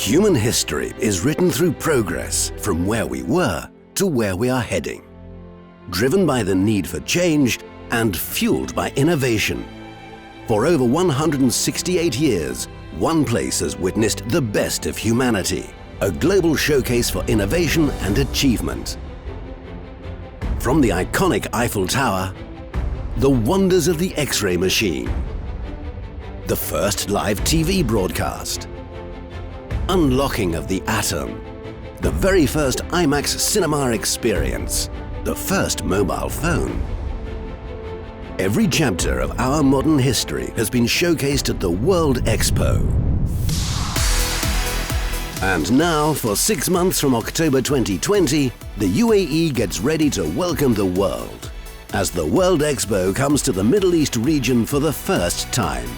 Human history is written through progress from where we were to where we are heading. Driven by the need for change and fueled by innovation. For over 168 years, one place has witnessed the best of humanity, a global showcase for innovation and achievement. From the iconic Eiffel Tower, the wonders of the X-ray machine, the first live TV broadcast, unlocking of the atom, the very first IMAX cinema experience, the first mobile phone. Every chapter of our modern history has been showcased at the World Expo. And now, for 6 months from October 2020, the UAE gets ready to welcome the world, as the World Expo comes to the Middle East region for the first time.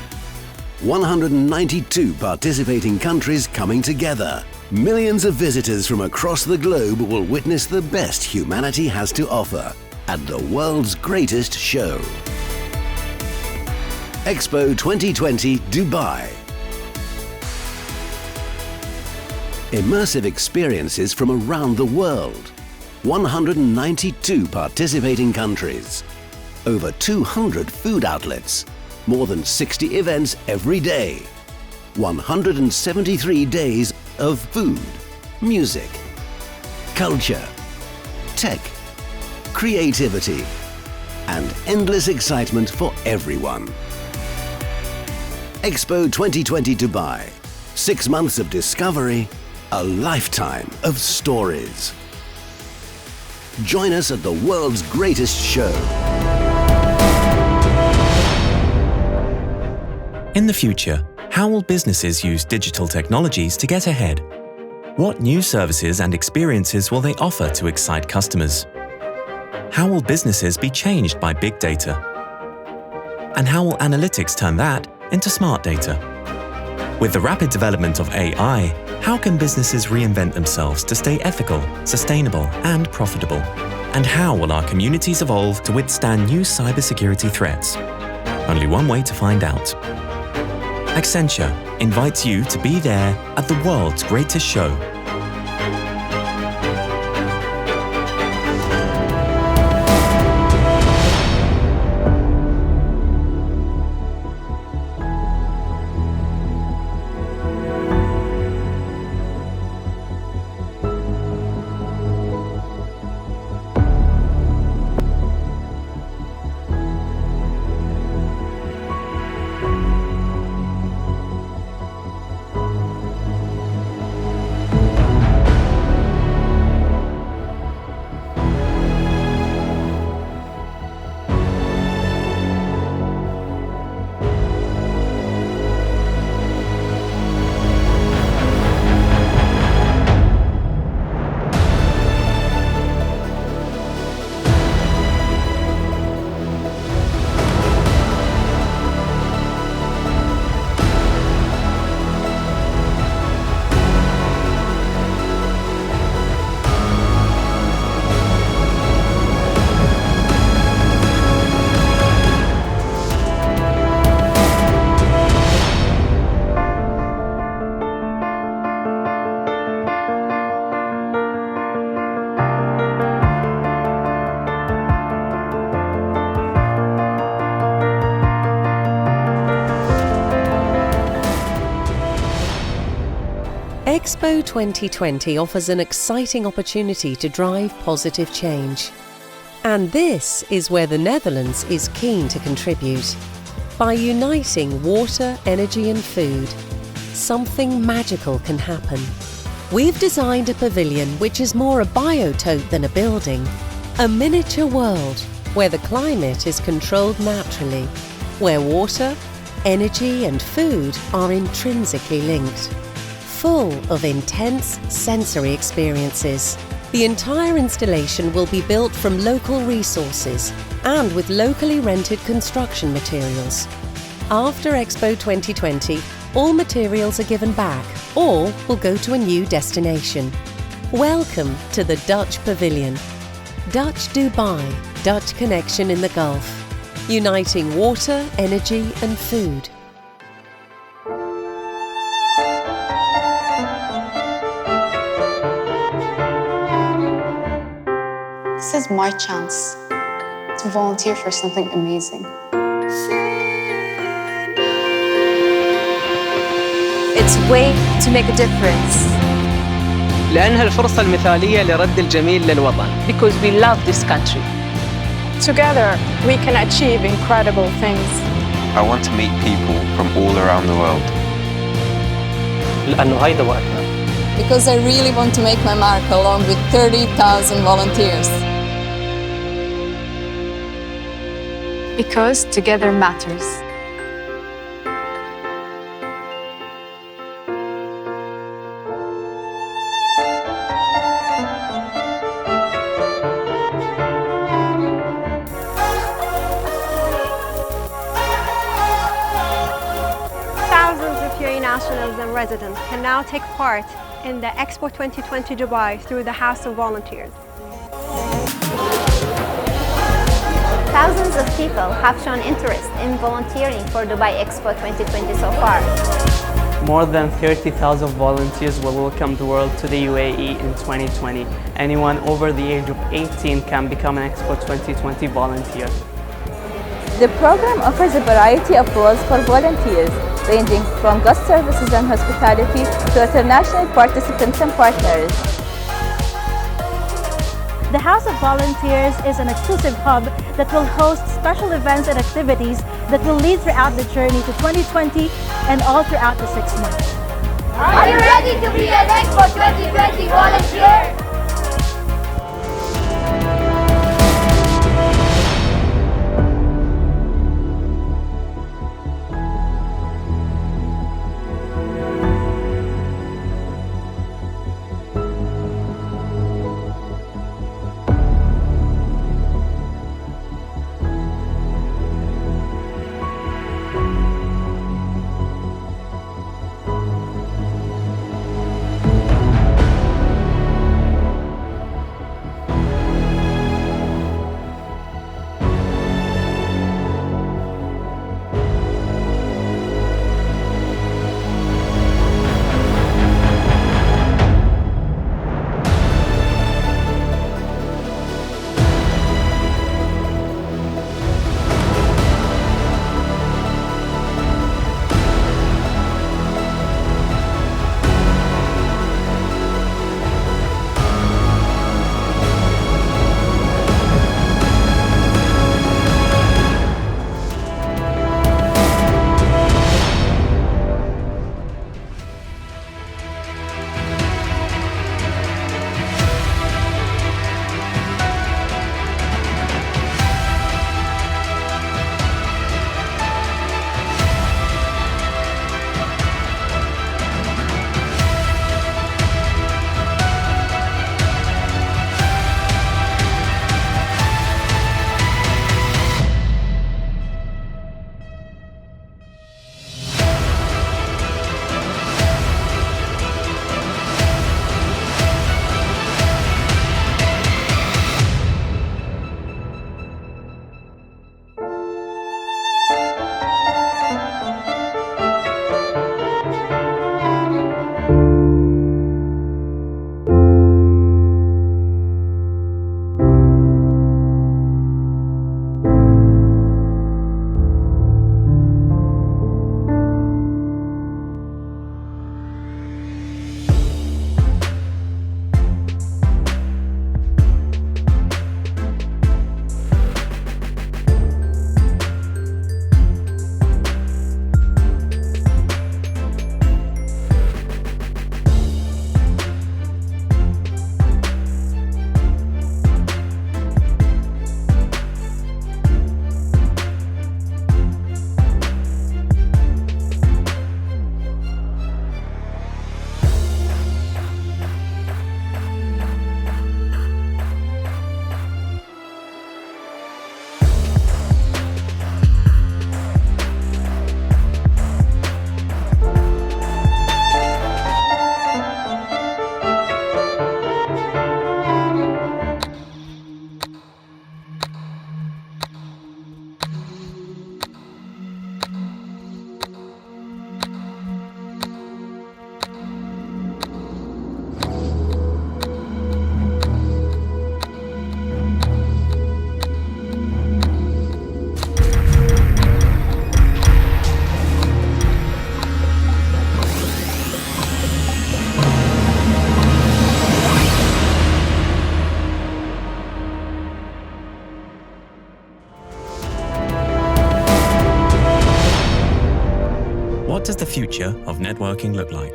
192 participating countries coming together. Millions of visitors from across the globe will witness the best humanity has to offer at the world's greatest show. Expo 2020 Dubai. Immersive experiences from around the world. 192 participating countries. Over 200 food outlets. More than 60 events every day. 173 days of food, music, culture, tech, creativity, and endless excitement for everyone. Expo 2020 Dubai. 6 months of discovery, a lifetime of stories. Join us at the world's greatest show. In the future, how will businesses use digital technologies to get ahead? What new services and experiences will they offer to excite customers? How will businesses be changed by big data? And how will analytics turn that into smart data? With the rapid development of AI, how can businesses reinvent themselves to stay ethical, sustainable, and profitable? And how will our communities evolve to withstand new cybersecurity threats? Only one way to find out. Accenture invites you to be there at the world's greatest show. Expo 2020 offers an exciting opportunity to drive positive change. And this is where the Netherlands is keen to contribute. By uniting water, energy and food, something magical can happen. We've designed a pavilion which is more a biotope than a building. A miniature world where the climate is controlled naturally, where water, energy and food are intrinsically linked. Full of intense sensory experiences. The entire installation will be built from local resources and with locally rented construction materials. After Expo 2020, all materials are given back or will go to a new destination. Welcome to the Dutch Pavilion. Dutch Dubai, Dutch connection in the Gulf, uniting water, energy and food. is my chance to volunteer for something amazing. It's a way to make a difference. لأنها الفرصة المثالية لرد الجميل للوطن. Because we love this country. Together, we can achieve incredible things. I want to meet people from all around the world. لأنه هيدا وقتنا. Because I really want to make my mark along with 30,000 volunteers. Because together matters. Thousands of UAE nationals and residents can now take part in the Expo 2020 Dubai through the House of Volunteers. Thousands of people have shown interest in volunteering for Dubai Expo 2020 so far. More than 30,000 volunteers will welcome the world to the UAE in 2020. Anyone over the age of 18 can become an Expo 2020 volunteer. The program offers a variety of roles for volunteers, ranging from guest services and hospitality to international participants and partners. The House of Volunteers is an exclusive hub that will host special events and activities that will lead throughout the journey to 2020 and all throughout the 6 months. Are you ready to be an Expo 2020 volunteer? does the future of networking look like?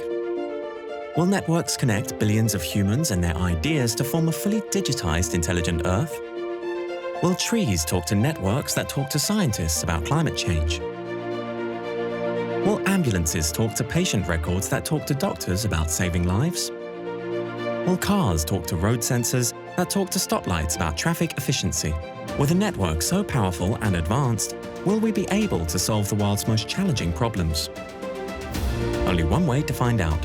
Will networks connect billions of humans and their ideas to form a fully digitized intelligent Earth? Will trees talk to networks that talk to scientists about climate change? Will ambulances talk to patient records that talk to doctors about saving lives? Will cars talk to road sensors that talk to stoplights about traffic efficiency? With a network so powerful and advanced, will we be able to solve the world's most challenging problems? Only one way to find out.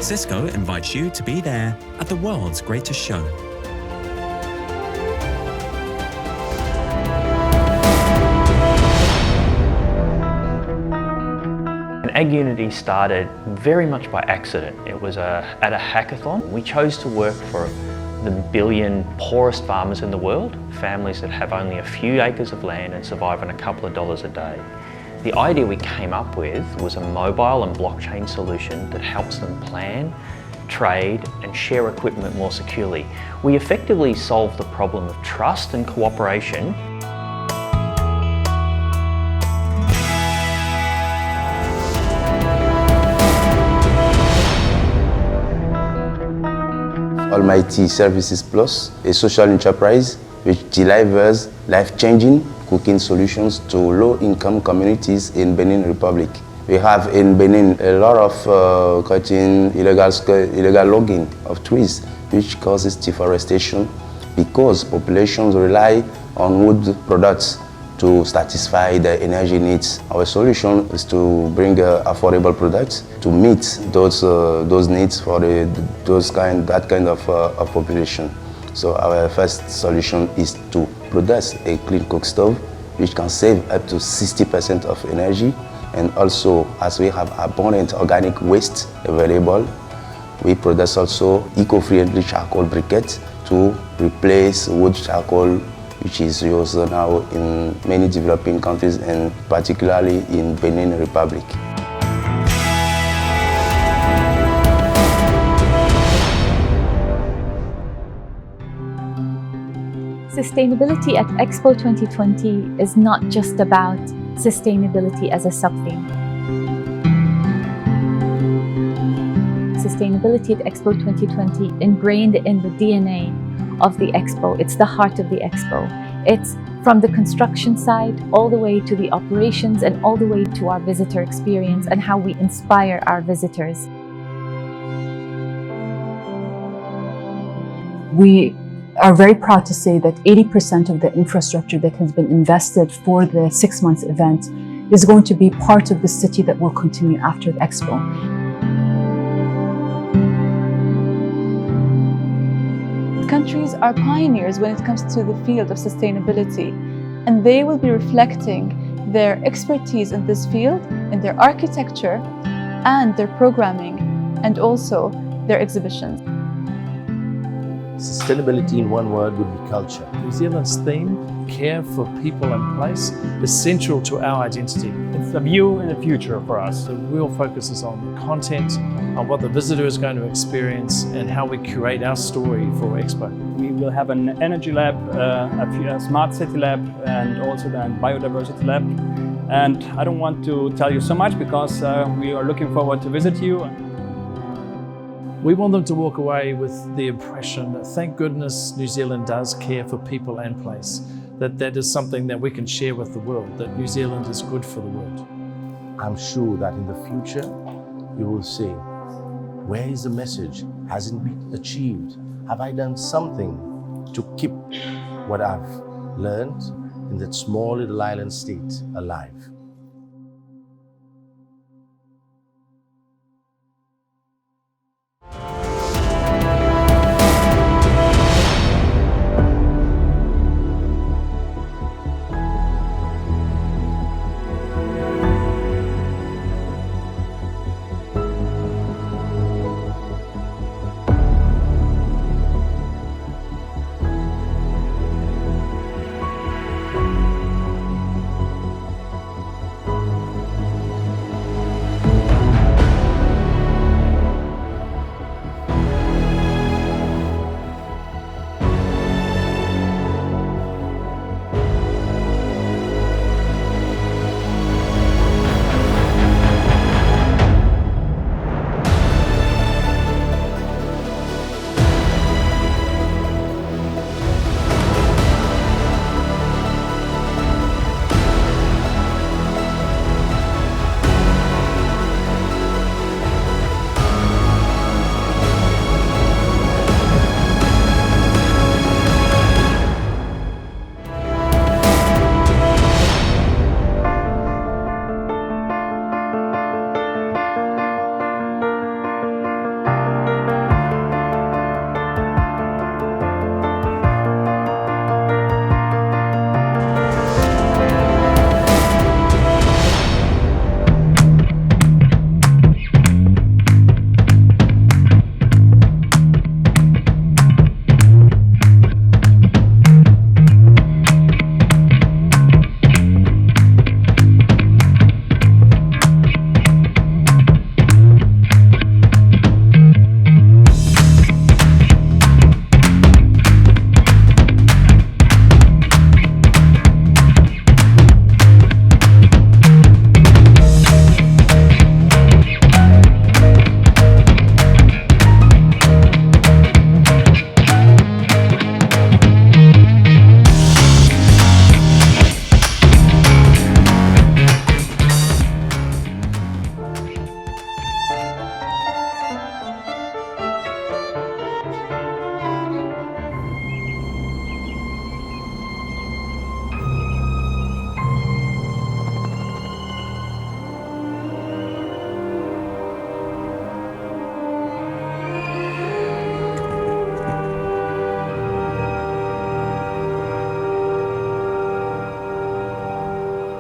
Cisco invites you to be there at the world's greatest show. Ag Unity started very much by accident. It was at a hackathon. We chose to work for the billion poorest farmers in the world, families that have only a few acres of land and survive on a couple of dollars a day. The idea we came up with was a mobile and blockchain solution that helps them plan, trade and share equipment more securely. We effectively solved the problem of trust and cooperation. Almighty Services Plus, a social enterprise which delivers life-changing cooking solutions to low-income communities in Benin Republic. We have in Benin a lot of cutting illegal logging of trees, which causes deforestation because populations rely on wood products to satisfy their energy needs. Our solution is to bring affordable products to meet those needs for that kind of population. So our first solution is to produce a clean cook stove, which can save up to 60% of energy. And also, as we have abundant organic waste available, we produce also eco-friendly charcoal briquettes to replace wood charcoal, which is used now in many developing countries and particularly in Benin Republic. Sustainability at Expo 2020 is not just about sustainability as a sub-theme. Sustainability at Expo 2020 ingrained in the DNA of the Expo. It's the heart of the Expo. It's from the construction side all the way to the operations and all the way to our visitor experience and how we inspire our visitors. We are very proud to say that 80% of the infrastructure that has been invested for the 6 months event is going to be part of the city that will continue after the Expo. Countries are pioneers when it comes to the field of sustainability, and they will be reflecting their expertise in this field in their architecture and their programming and also their exhibitions. Sustainability in one word would be culture. New Zealand's theme, care for people and place, is central to our identity. It's a view in the future for us. The real focus is on the content, on what the visitor is going to experience and how we curate our story for Expo. We will have an energy lab, a smart city lab and also the biodiversity lab. And I don't want to tell you so much because we are looking forward to visit you. We want them to walk away with the impression that thank goodness New Zealand does care for people and place, that is something that we can share with the world, that New Zealand is good for the world. I'm sure that in the future you will say, where is the message? Has it been achieved? Have I done something to keep what I've learned in that small little island state alive?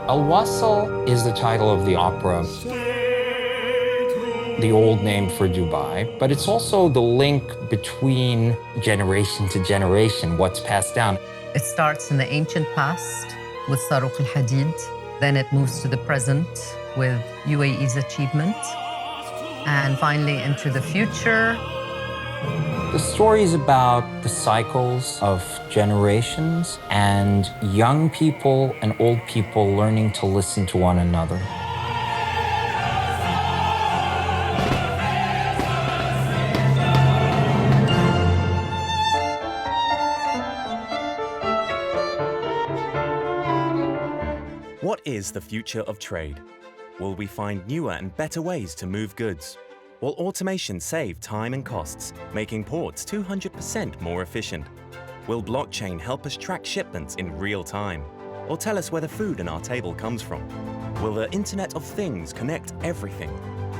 Al-Wasl is the title of the opera, the old name for Dubai, but it's also the link between generation to generation, what's passed down. It starts in the ancient past with Saruq al-Hadid, then it moves to the present with UAE's achievement, and finally into the future. The story is about the cycles of generations and young people and old people learning to listen to one another. What is the future of trade? Will we find newer and better ways to move goods? Will automation save time and costs, making ports 200% more efficient? Will blockchain help us track shipments in real time? Or tell us where the food on our table comes from? Will the Internet of Things connect everything?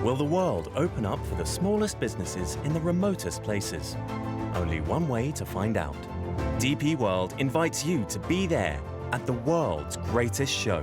Will the world open up for the smallest businesses in the remotest places? Only one way to find out. DP World invites you to be there at the world's greatest show.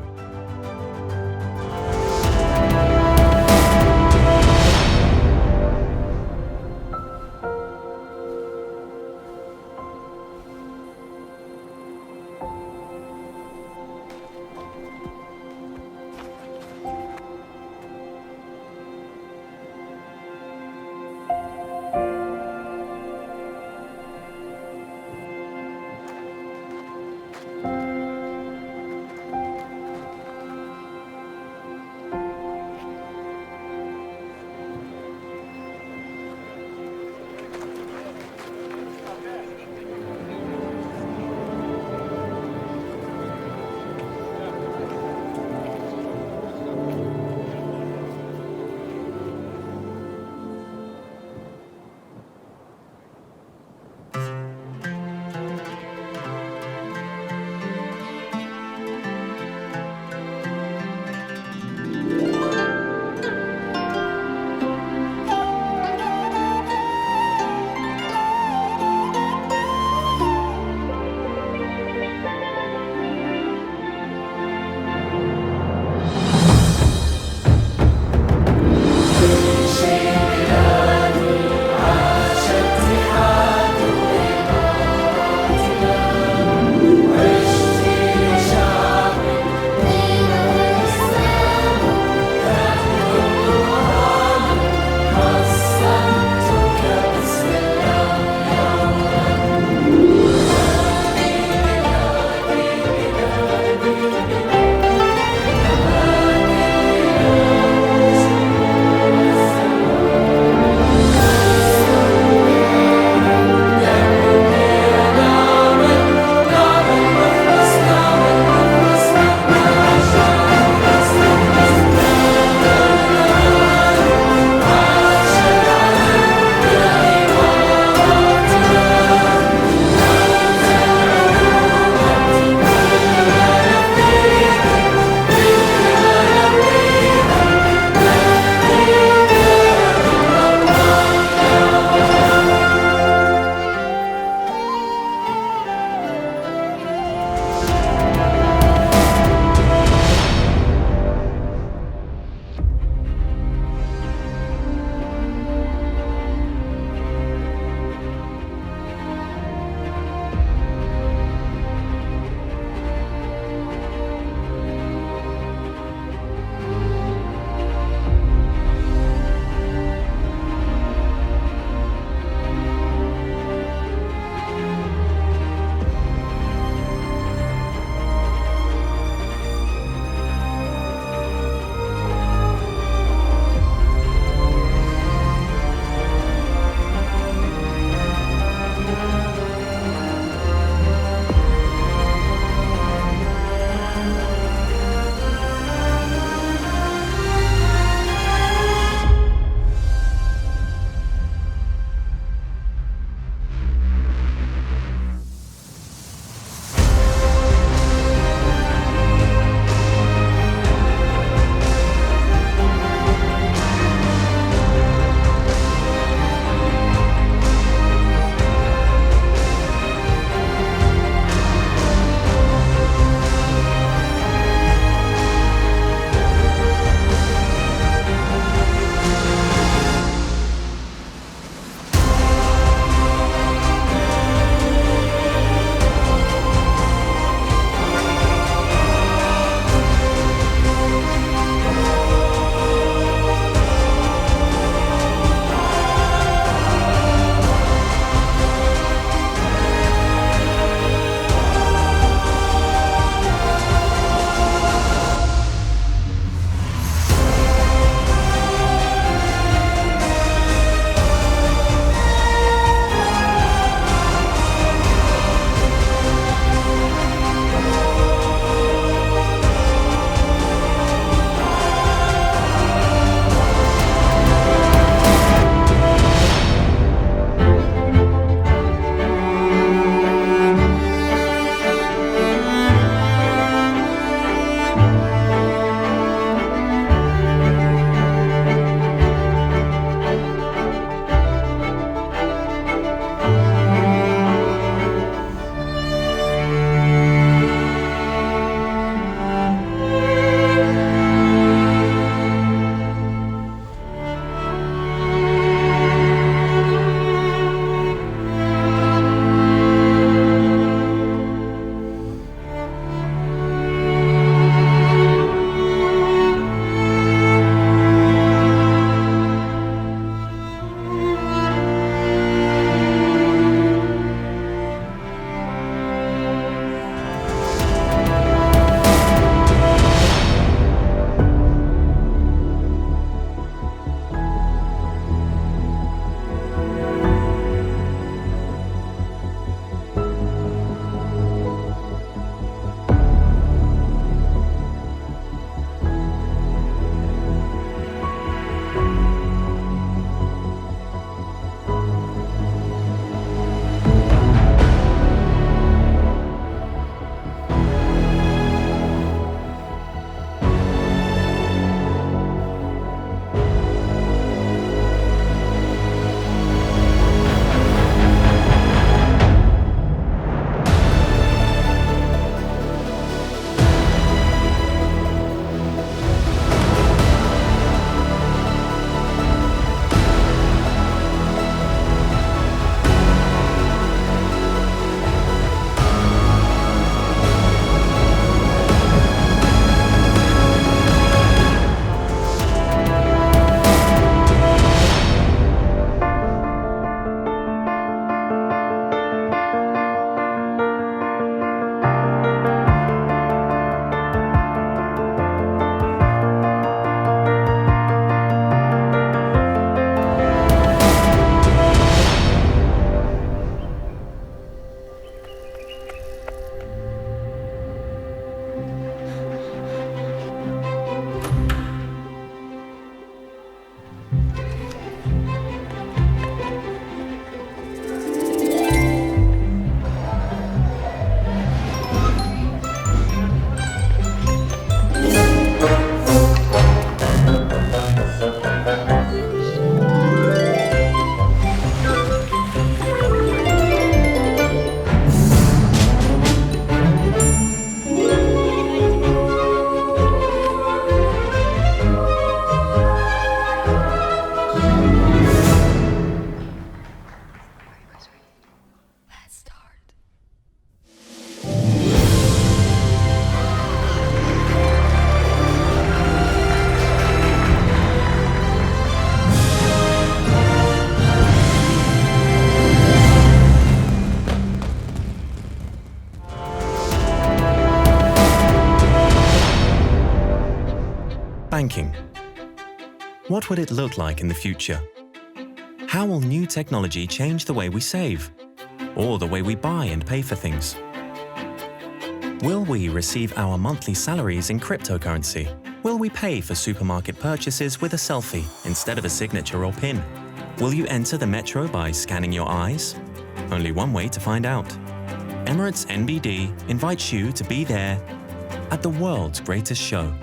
Banking. What would it look like in the future? How will new technology change the way we save? Or the way we buy and pay for things? Will we receive our monthly salaries in cryptocurrency? Will we pay for supermarket purchases with a selfie instead of a signature or PIN? Will you enter the metro by scanning your eyes? Only one way to find out. Emirates NBD invites you to be there at the world's greatest show.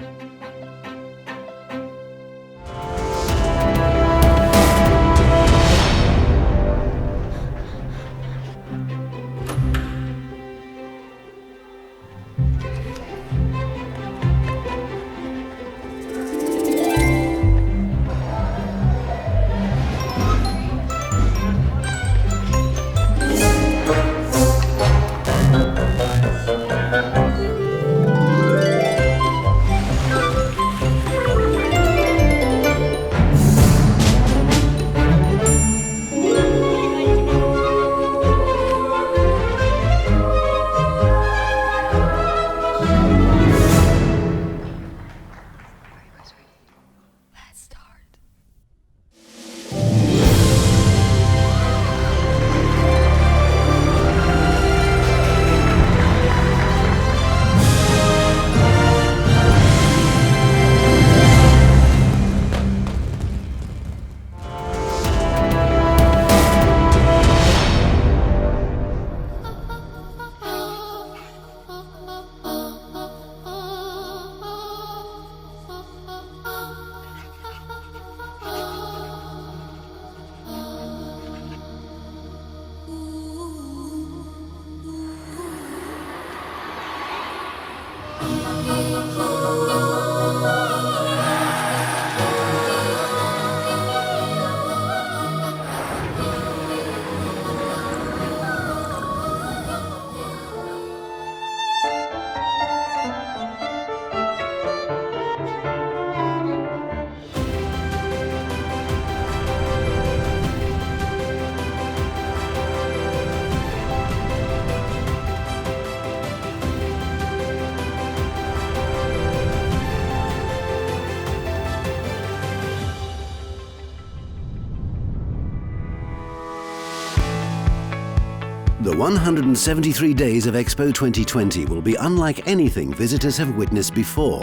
The 173 days of Expo 2020 will be unlike anything visitors have witnessed before,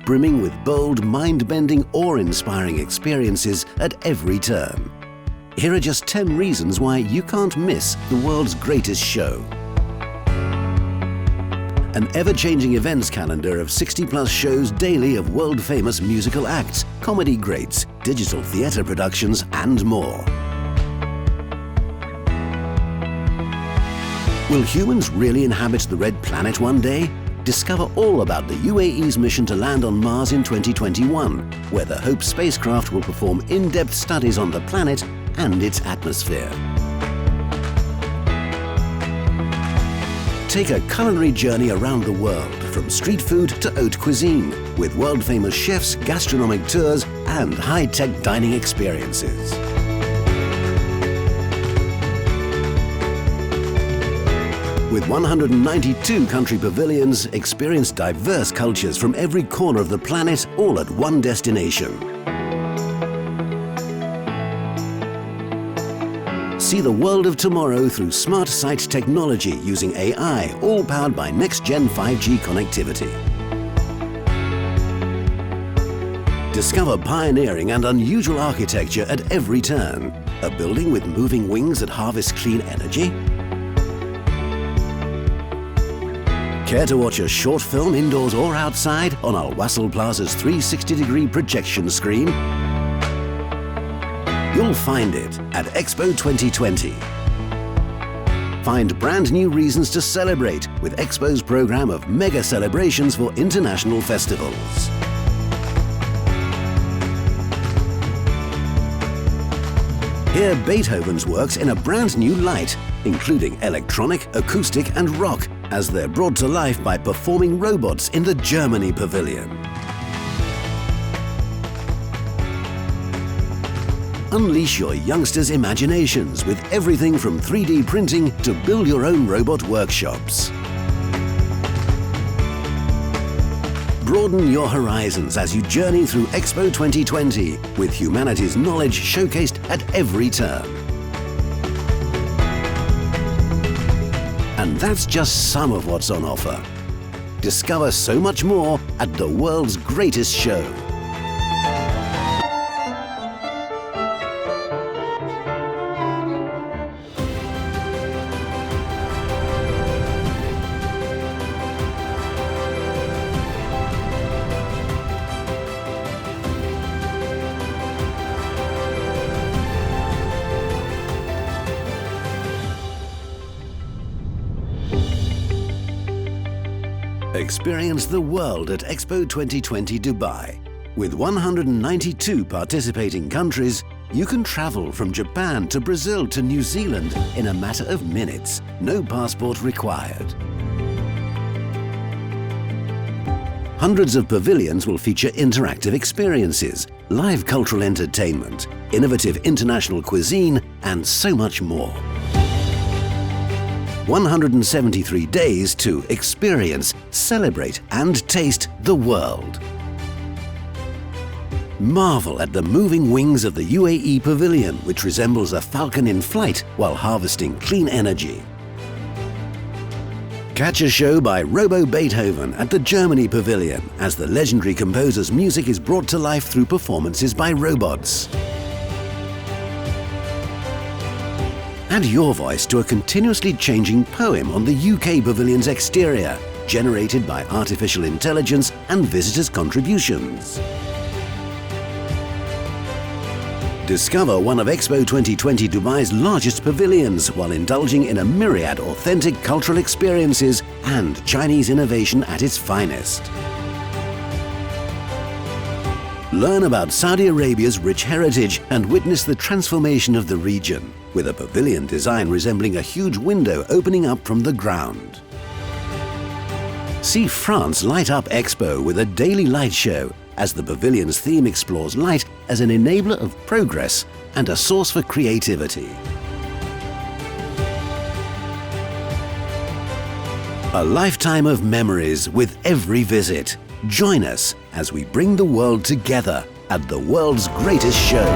brimming with bold, mind-bending, awe-inspiring experiences at every turn. Here are just 10 reasons why you can't miss the world's greatest show. An ever-changing events calendar of 60+ shows daily of world-famous musical acts, comedy greats, digital theatre productions and more. Will humans really inhabit the Red Planet one day? Discover all about the UAE's mission to land on Mars in 2021, where the HOPE spacecraft will perform in-depth studies on the planet and its atmosphere. Take a culinary journey around the world, from street food to haute cuisine, with world-famous chefs, gastronomic tours and high-tech dining experiences. With 192 country pavilions, experience diverse cultures from every corner of the planet, all at one destination. See the world of tomorrow through smart site technology using AI, all powered by next-gen 5G connectivity. Discover pioneering and unusual architecture at every turn. A building with moving wings that harvest clean energy? Care to watch a short film indoors or outside on Al Wasl Plaza's 360-degree projection screen? You'll find it at Expo 2020. Find brand new reasons to celebrate with Expo's program of mega celebrations for international festivals. Hear Beethoven's works in a brand new light, including electronic, acoustic and rock, as they're brought to life by performing robots in the Germany Pavilion. Unleash your youngsters' imaginations with everything from 3D printing to build your own robot workshops. Broaden your horizons as you journey through Expo 2020 with humanity's knowledge showcased at every turn. And that's just some of what's on offer. Discover so much more at the world's greatest show. Experience the world at Expo 2020 Dubai. With 192 participating countries, you can travel from Japan to Brazil to New Zealand in a matter of minutes, no passport required. Hundreds of pavilions will feature interactive experiences, live cultural entertainment, innovative international cuisine, and so much more. 173 days to experience, celebrate, and taste the world. Marvel at the moving wings of the UAE Pavilion, which resembles a falcon in flight while harvesting clean energy. Catch a show by Robo Beethoven at the Germany Pavilion as the legendary composer's music is brought to life through performances by robots. Add your voice to a continuously changing poem on the UK Pavilion's exterior, generated by artificial intelligence and visitors' contributions. Discover one of Expo 2020 Dubai's largest pavilions while indulging in a myriad authentic cultural experiences and Chinese innovation at its finest. Learn about Saudi Arabia's rich heritage and witness the transformation of the region, with a pavilion design resembling a huge window opening up from the ground. See France light up Expo with a daily light show, as the pavilion's theme explores light as an enabler of progress and a source for creativity. A lifetime of memories with every visit. Join us as we bring the world together at the world's greatest show.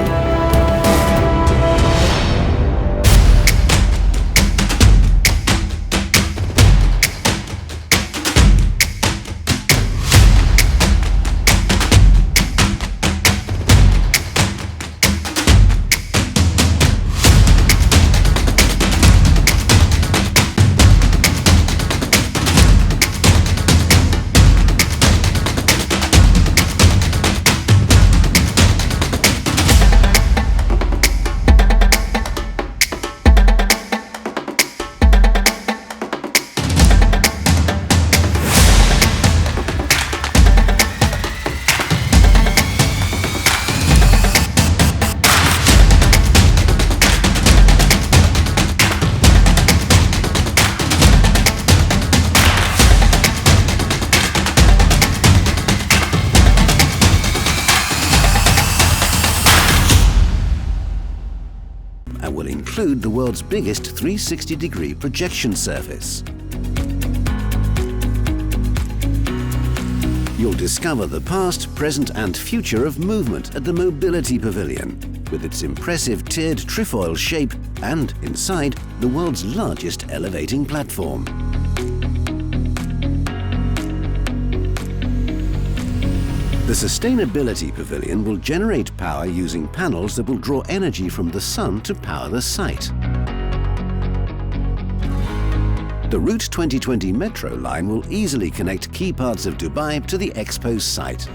And will include the world's biggest 360-degree projection surface. You'll discover the past, present and future of movement at the Mobility Pavilion, with its impressive tiered trefoil shape and, inside, the world's largest elevating platform. The Sustainability Pavilion will generate power using panels that will draw energy from the sun to power the site. The Route 2020 metro line will easily connect key parts of Dubai to the Expo site.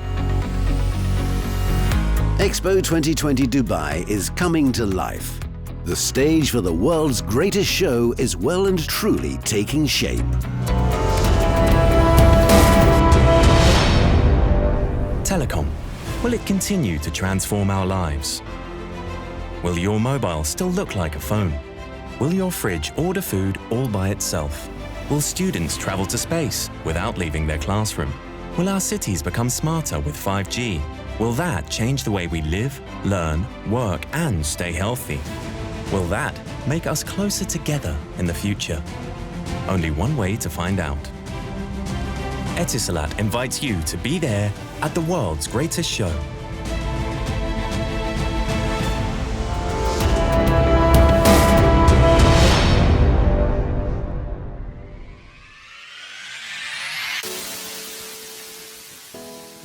Expo 2020 Dubai is coming to life. The stage for the world's greatest show is well and truly taking shape. Telecom. Will it continue to transform our lives? Will your mobile still look like a phone? Will your fridge order food all by itself? Will students travel to space without leaving their classroom? Will our cities become smarter with 5G? Will that change the way we live, learn, work and stay healthy? Will that make us closer together in the future? Only one way to find out. Etisalat invites you to be there at the world's greatest show.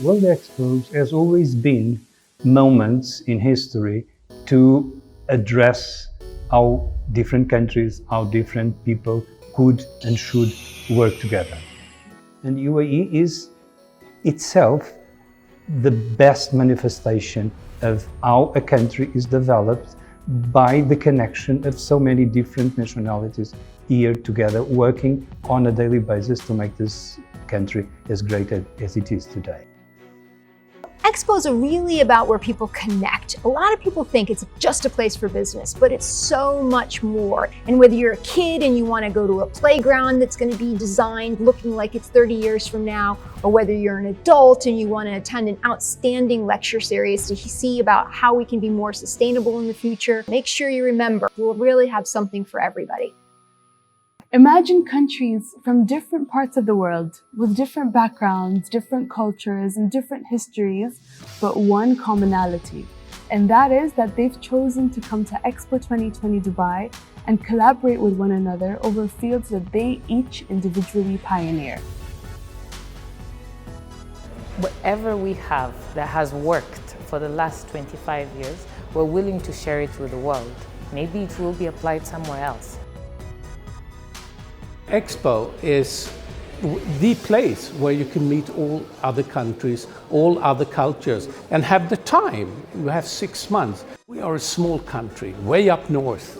World Expos has always been moments in history to address how different countries, how different people could and should work together. And UAE is itself the best manifestation of how a country is developed by the connection of so many different nationalities here together, working on a daily basis to make this country as great as it is today. Expos are really about where people connect. A lot of people think it's just a place for business, but it's so much more. And whether you're a kid and you want to go to a playground that's going to be designed looking like it's 30 years from now, or whether you're an adult and you want to attend an outstanding lecture series to see about how we can be more sustainable in the future, make sure you remember, we'll really have something for everybody. Imagine countries from different parts of the world with different backgrounds, different cultures, and different histories, but one commonality. And that is that they've chosen to come to Expo 2020 Dubai and collaborate with one another over fields that they each individually pioneer. Whatever we have that has worked for the last 25 years, we're willing to share it with the world. Maybe it will be applied somewhere else. Expo is the place where you can meet all other countries, all other cultures, and have the time. You have 6 months. We are a small country, way up north,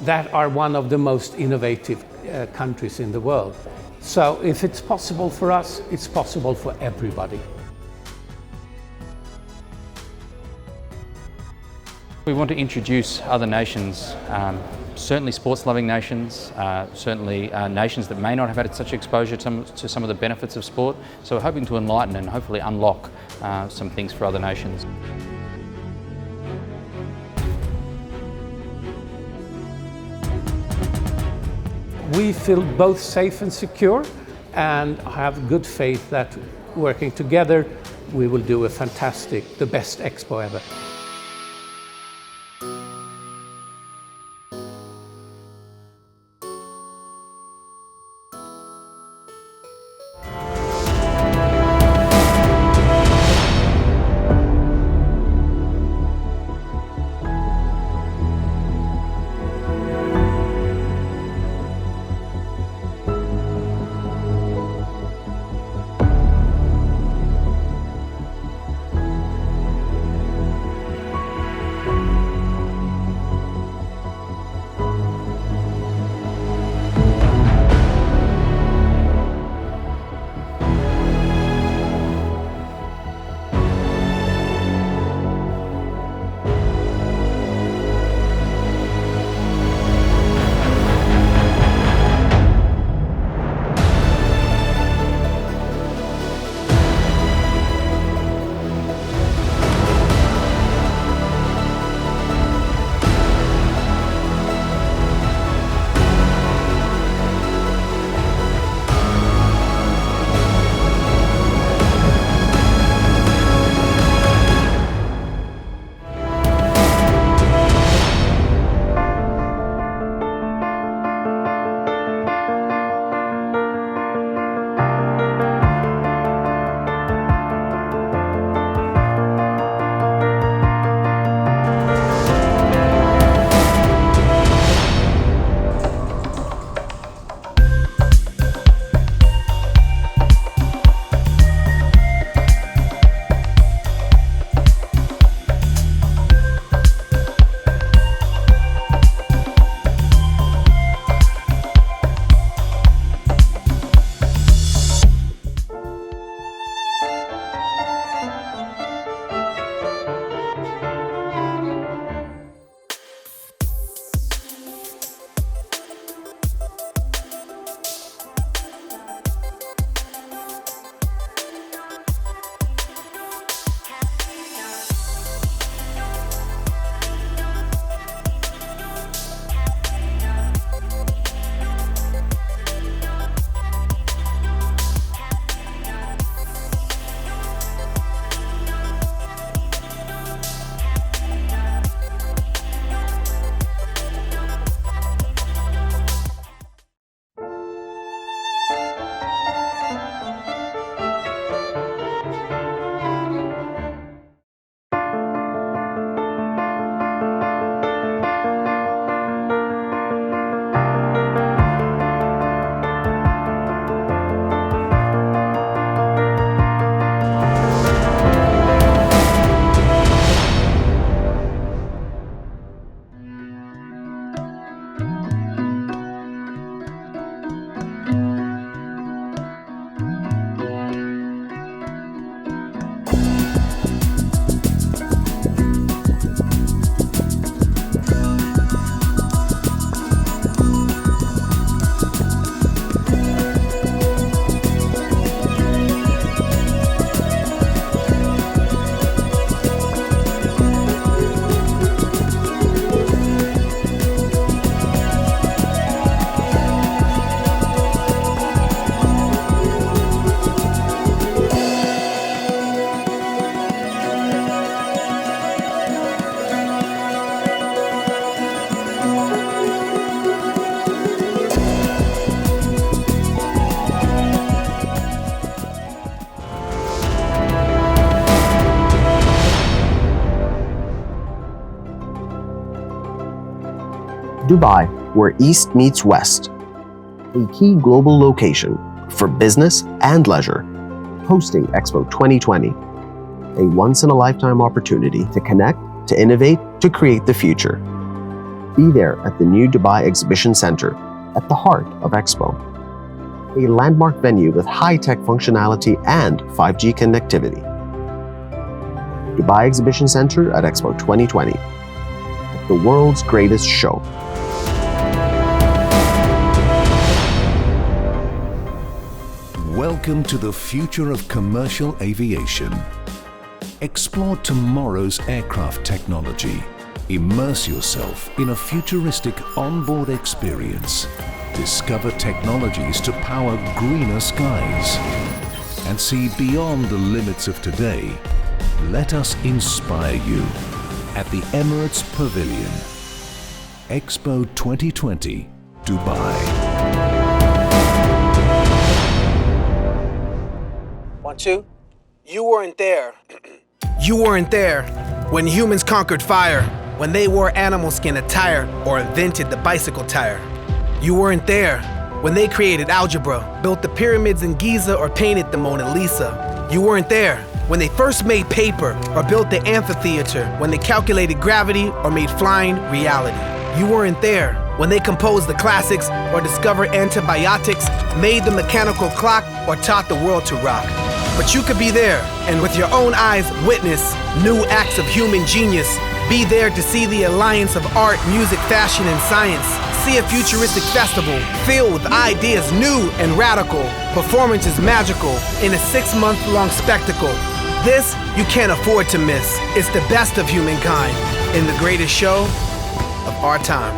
that are one of the most innovative countries in the world. So if it's possible for us, it's possible for everybody. We want to introduce other nations, certainly sports-loving nations, certainly nations that may not have had such exposure to some of the benefits of sport. So we're hoping to enlighten and hopefully unlock some things for other nations. We feel both safe and secure and have good faith that working together we will do a fantastic, the best Expo ever. Dubai, where East meets West, a key global location for business and leisure, hosting Expo 2020, a once-in-a-lifetime opportunity to connect, to innovate, to create the future. Be there at the new Dubai Exhibition Center, at the heart of Expo, a landmark venue with high-tech functionality and 5G connectivity. Dubai Exhibition Center at Expo 2020, the world's greatest show. Welcome to the future of commercial aviation. Explore tomorrow's aircraft technology. Immerse yourself in a futuristic onboard experience. Discover technologies to power greener skies. And see beyond the limits of today. Let us inspire you at the Emirates Pavilion. Expo 2020, Dubai. 1, 2. You weren't there. You weren't there when humans conquered fire, when they wore animal skin attire or invented the bicycle tire. You weren't there when they created algebra, built the pyramids in Giza or painted the Mona Lisa. You weren't there when they first made paper or built the amphitheater, when they calculated gravity or made flying reality. You weren't there when they composed the classics or discovered antibiotics, made the mechanical clock, or taught the world to rock. But you could be there and with your own eyes witness new acts of human genius. Be there to see the alliance of art, music, fashion, and science. See a futuristic festival filled with ideas new and radical. Performances magical in a 6-month-long spectacle. This you can't afford to miss. It's the best of humankind in the greatest show of our time.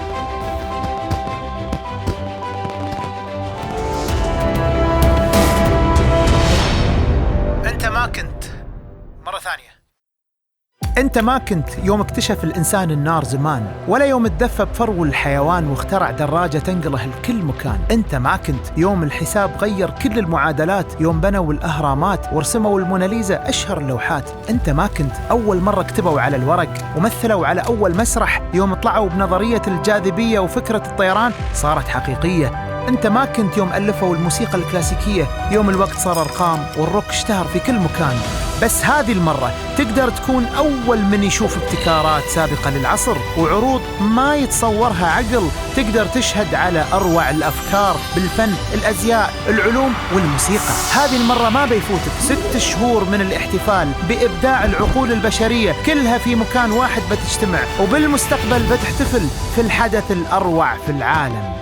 أنت ما كنت يوم اكتشف الإنسان النار زمان، ولا يوم تدفى بفرو الحيوان واخترع دراجة تنقله لكل مكان. أنت ما كنت يوم الحساب غير كل المعادلات، يوم بنوا الأهرامات ورسموا الموناليزا أشهر اللوحات. أنت ما كنت أول مرة كتبوا على الورق ومثلوا على أول مسرح، يوم طلعوا بنظرية الجاذبية وفكرة الطيران صارت حقيقية. أنت ما كنت يوم ألفوا الموسيقى الكلاسيكية، يوم الوقت صار أرقام والروك اشتهر في كل مكان. بس هذه المرة تقدر تكون أول من يشوف ابتكارات سابقة للعصر وعروض ما يتصورها عقل. تقدر تشهد على أروع الأفكار بالفن، الأزياء، العلوم والموسيقى. هذه المرة ما بيفوتك 6 شهور من الاحتفال بإبداع العقول البشرية كلها في مكان واحد بتجتمع، وبالمستقبل بتحتفل في الحدث الأروع في العالم.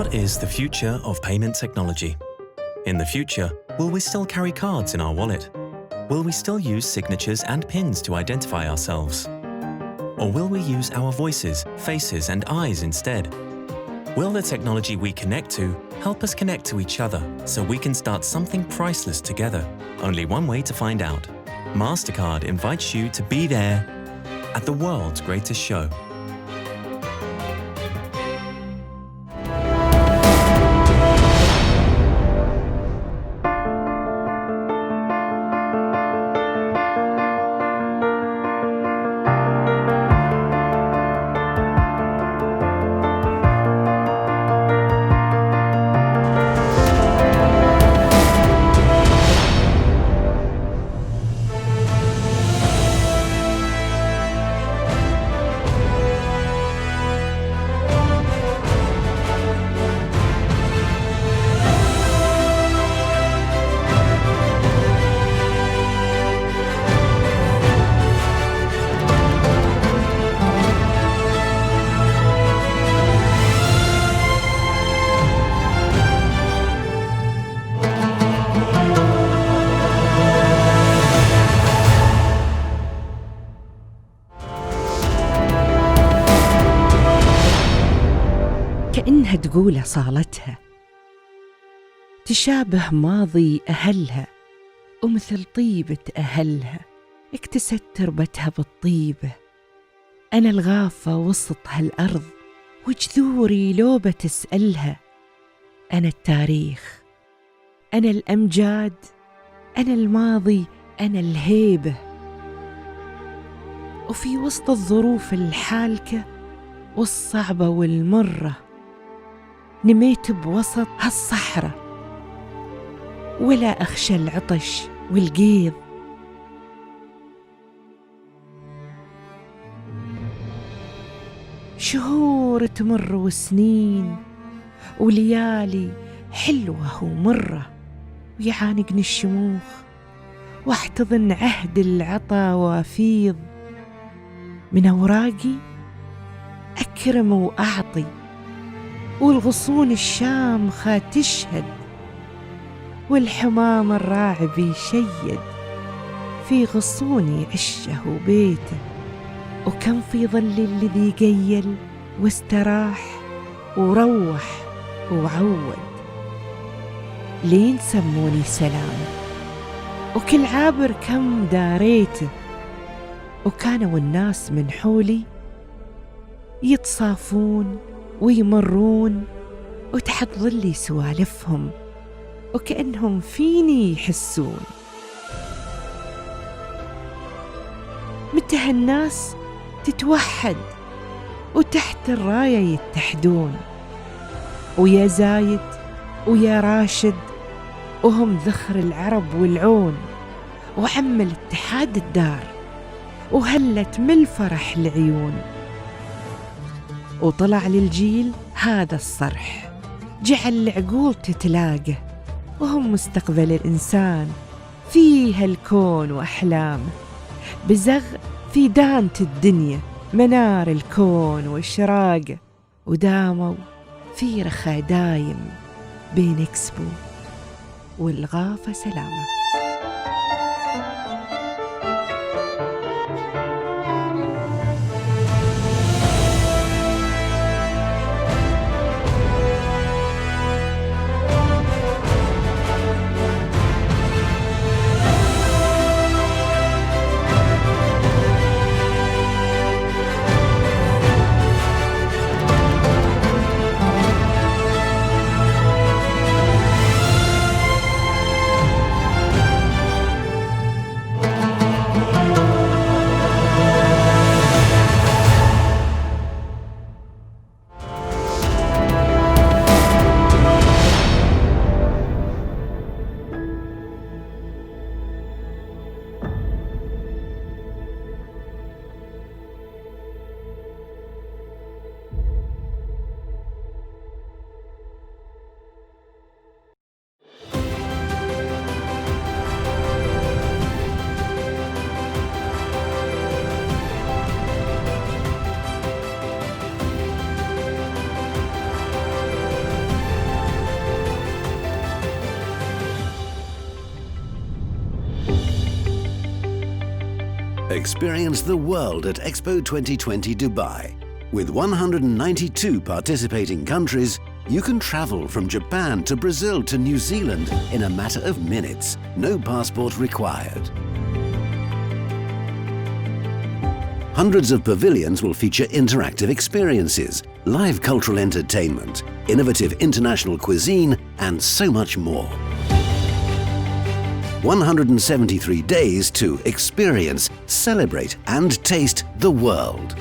What is the future of payment technology? In the future, will we still carry cards in our wallet? Will we still use signatures and pins to identify ourselves? Or will we use our voices, faces, and eyes instead? Will the technology we connect to help us connect to each other so we can start something priceless together? Only one way to find out. MasterCard invites you to be there at the world's greatest show. كأنها تقول صالتها، تشابه ماضي أهلها، ومثل طيبة أهلها اكتست تربتها بالطيبة. أنا الغافة وسط هالأرض وجذوري لوبة تسألها. أنا التاريخ، أنا الأمجاد، أنا الماضي، أنا الهيبة. وفي وسط الظروف الحالكة والصعبة والمرة نميت بوسط هالصحراء، ولا أخشى العطش والقيض. شهور تمر وسنين وليالي حلوة ومرة، ويعانقني الشموخ واحتضن عهد العطا وافيض. من أوراقي أكرم وأعطي، والغصون الشامخة تشهد، والحمام الراعب يشيد في غصوني عشه وبيته. وكم في ظل الذي قيل واستراح وروح وعود، لين سموني سلام. وكل عابر كم داريته، وكانوا الناس من حولي يتصافون ويمرون، وتحت ظلي سوالفهم وكأنهم فيني يحسون. متى هالناس تتوحد وتحت الراية يتحدون، ويا زايد ويا راشد وهم ذخر العرب والعون، وعم الاتحاد الدار وهلت من الفرح العيون. وطلع للجيل هذا الصرح، جعل العقول تتلاقى، وهم مستقبل الإنسان فيها الكون وأحلامه. بزغ في دانة الدنيا منار الكون وإشراقه، وداموا في رخاء دايم بين إكسبو والغافة سلامة. Experience the world at Expo 2020 Dubai. With 192 participating countries, you can travel from Japan to Brazil to New Zealand in a matter of minutes. No passport required. Hundreds of pavilions will feature interactive experiences, live cultural entertainment, innovative international cuisine, and so much more. 173 days to experience, celebrate, and taste the world.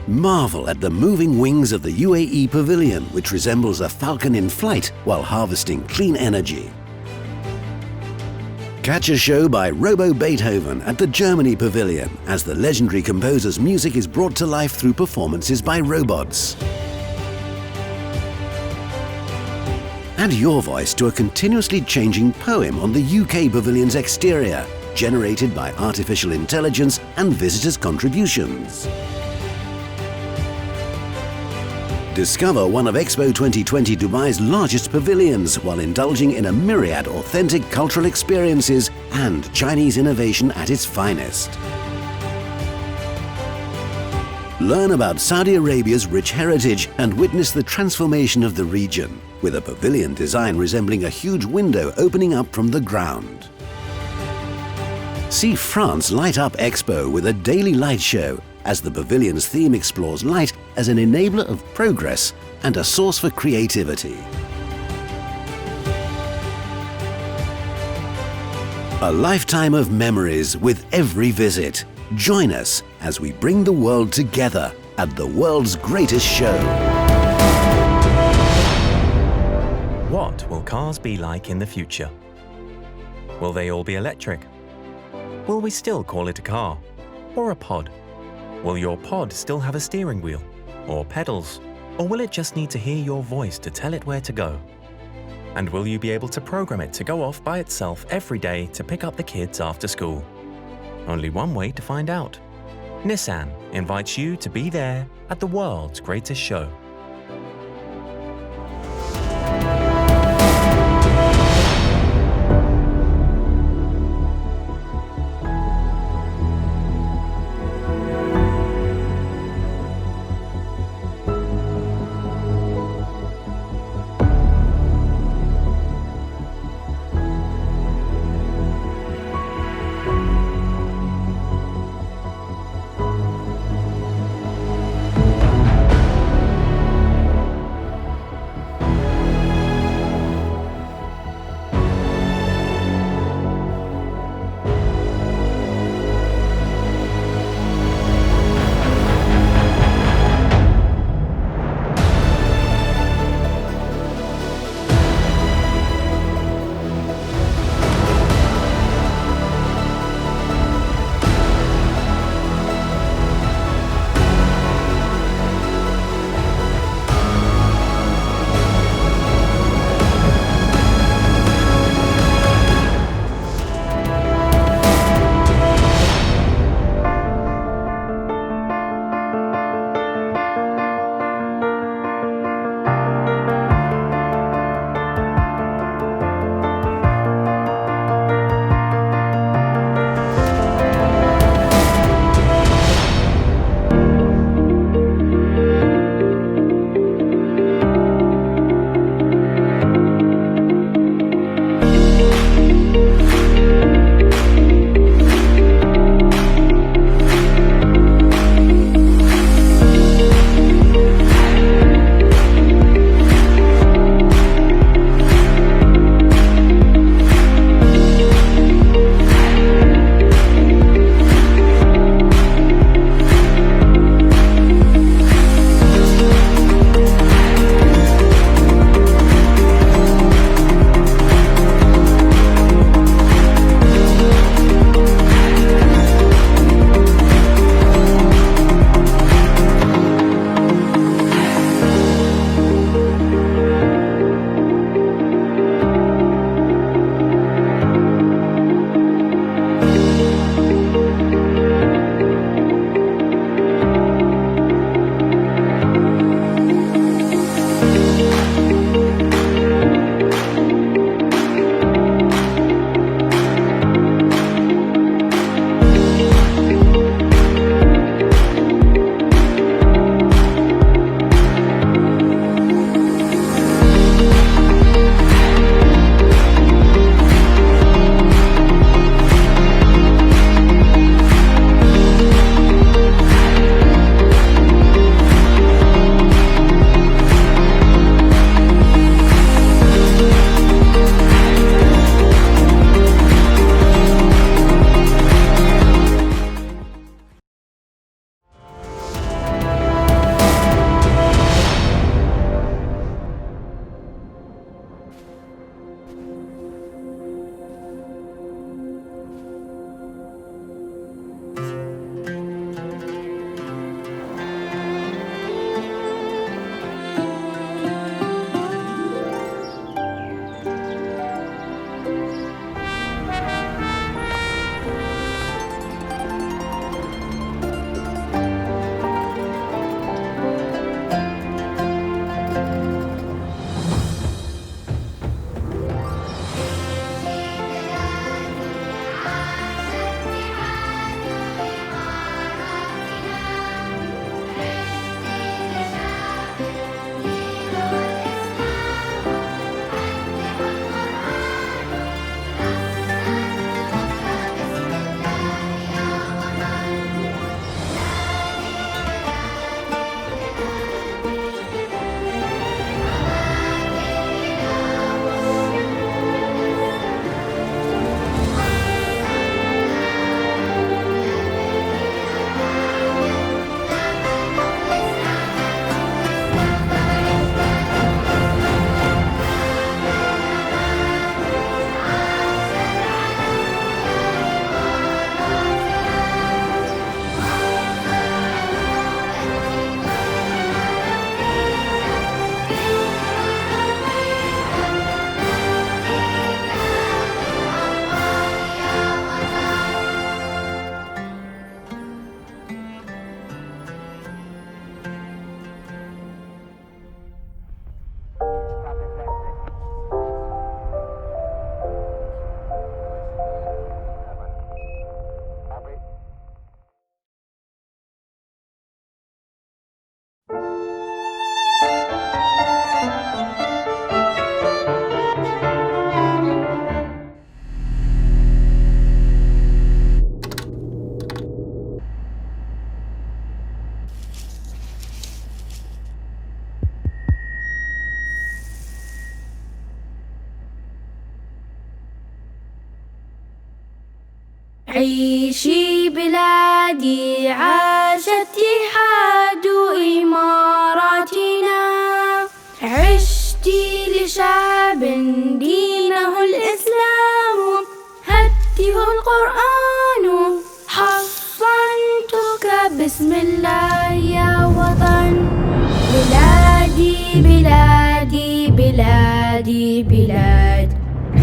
Marvel at the moving wings of the UAE Pavilion, which resembles a falcon in flight while harvesting clean energy. Catch a show by Robo Beethoven at the Germany Pavilion as the legendary composer's music is brought to life through performances by robots. Add your voice to a continuously changing poem on the UK Pavilion's exterior, generated by artificial intelligence and visitors' contributions. Discover one of Expo 2020 Dubai's largest pavilions while indulging in a myriad authentic cultural experiences and Chinese innovation at its finest. Learn about Saudi Arabia's rich heritage and witness the transformation of the region, with a pavilion design resembling a huge window opening up from the ground. See France light up Expo with a daily light show, as the pavilion's theme explores light as an enabler of progress and a source for creativity. A lifetime of memories with every visit. Join us as we bring the world together at the world's greatest show. What will cars be like in the future? Will they all be electric? Will we still call it a car or a pod? Will your pod still have a steering wheel or pedals? Or will it just need to hear your voice to tell it where to go? And will you be able to program it to go off by itself every day to pick up the kids after school? Only one way to find out. Nissan invites you to be there at the world's greatest show. عيشي بلادي عاش اتحاد إماراتنا عشتي لشعب دينه الإسلام هديه القرآن حصنتك بسم الله يا وطن بلادي بلادي بلادي بلاد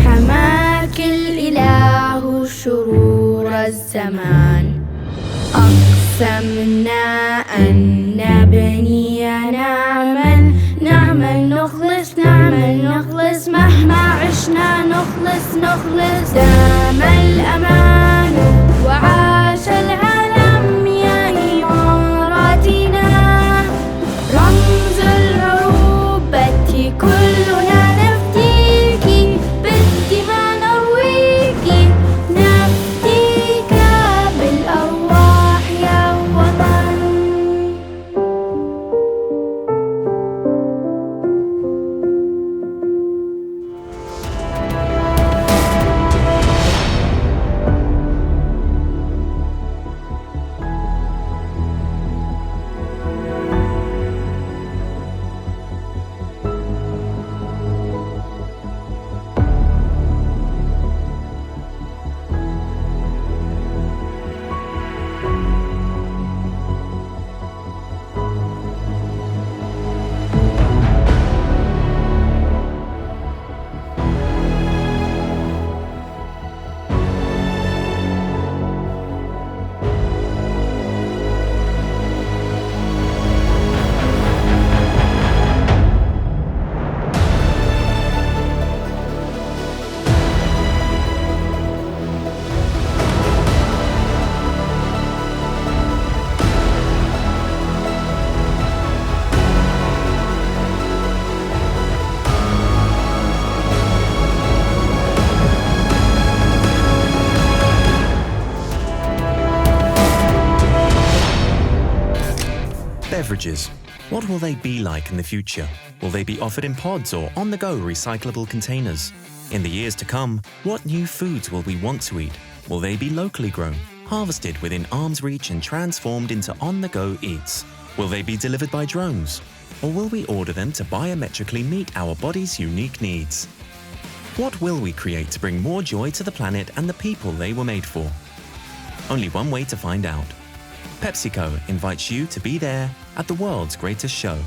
حماك الإله شرور الزمان أقسمنا أن نبني نعمل نخلص مهما عشنا نخلص دام الأمان وعاش العالم يا إماراتنا رمز العروبة كلنا نفديك بالدماء نرويك نفديك بالأرواح يا وطن Beverages. What will they be like in the future? Will they be offered in pods or on-the-go recyclable containers? In the years to come, what new foods will we want to eat? Will they be locally grown, harvested within arm's reach and transformed into on-the-go eats? Will they be delivered by drones? Or will we order them to biometrically meet our body's unique needs? What will we create to bring more joy to the planet and the people they were made for? Only one way to find out. PepsiCo invites you to be there at the world's greatest show.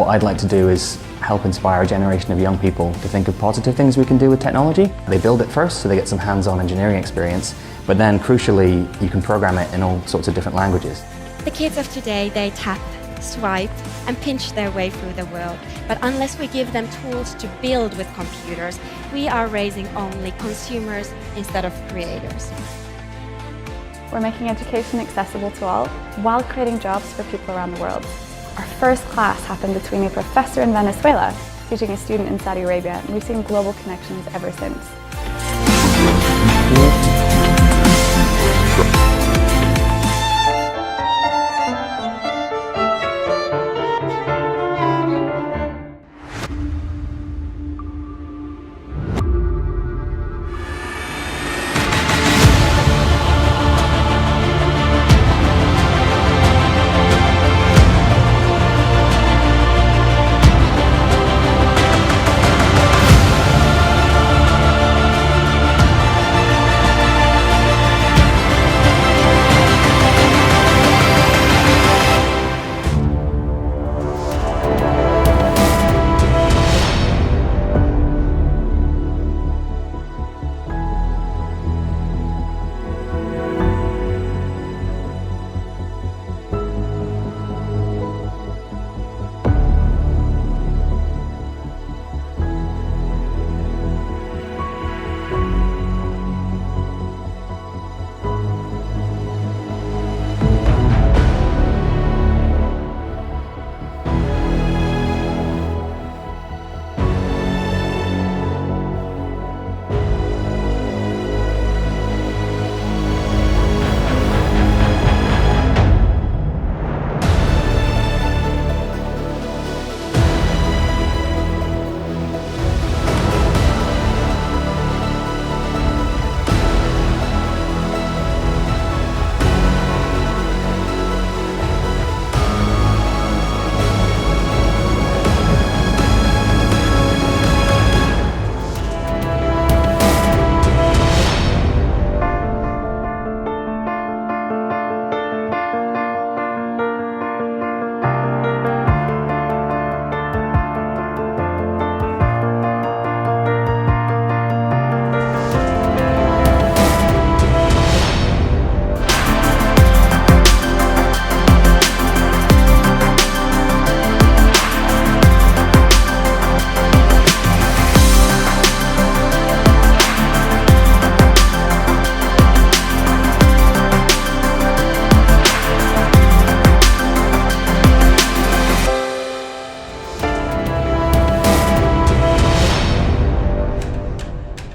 What I'd like to do is help inspire a generation of young people to think of positive things we can do with technology. They build it first so they get some hands-on engineering experience, but then crucially you can program it in all sorts of different languages. The kids of today, they tap, swipe and pinch their way through the world. But unless we give them tools to build with computers, we are raising only consumers instead of creators. We're making education accessible to all while creating jobs for people around the world. Our first class happened between a professor in Venezuela teaching a student in Saudi Arabia, and we've seen global connections ever since.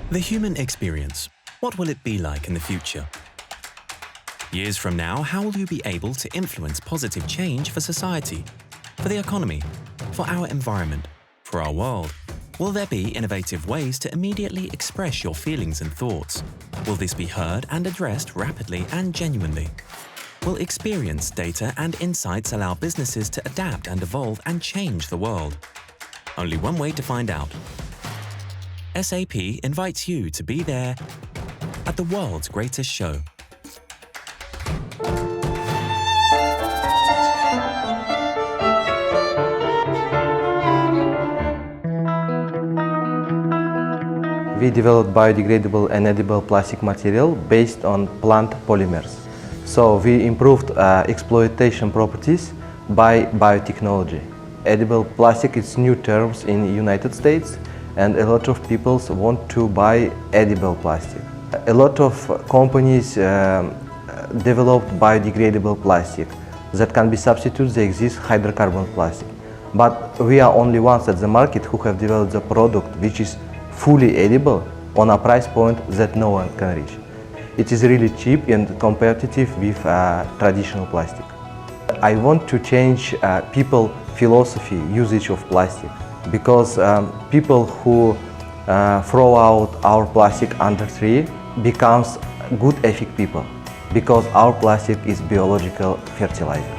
The human experience. What will it be like in the future? Years from now, how will you be able to influence positive change for society, for the economy, for our environment, for our world? Will there be innovative ways to immediately express your feelings and thoughts? Will this be heard and addressed rapidly and genuinely? Will experience, data and insights allow businesses to adapt and evolve and change the world? Only one way to find out. SAP invites you to be there at the world's greatest show. We developed biodegradable and edible plastic material based on plant polymers. So we improved exploitation properties by biotechnology. Edible plastic is new terms in the United States, and a lot of people want to buy edible plastic. A lot of companies developed biodegradable plastic that can be substituted the existing hydrocarbon plastic. But we are only ones at the market who have developed the product which is fully edible on a price point that no one can reach. It is really cheap and competitive with traditional plastic. I want to change people's philosophy, usage of plastic, because people who throw out our plastic under tree becomes good ethic people, because our plastic is biological fertilizer.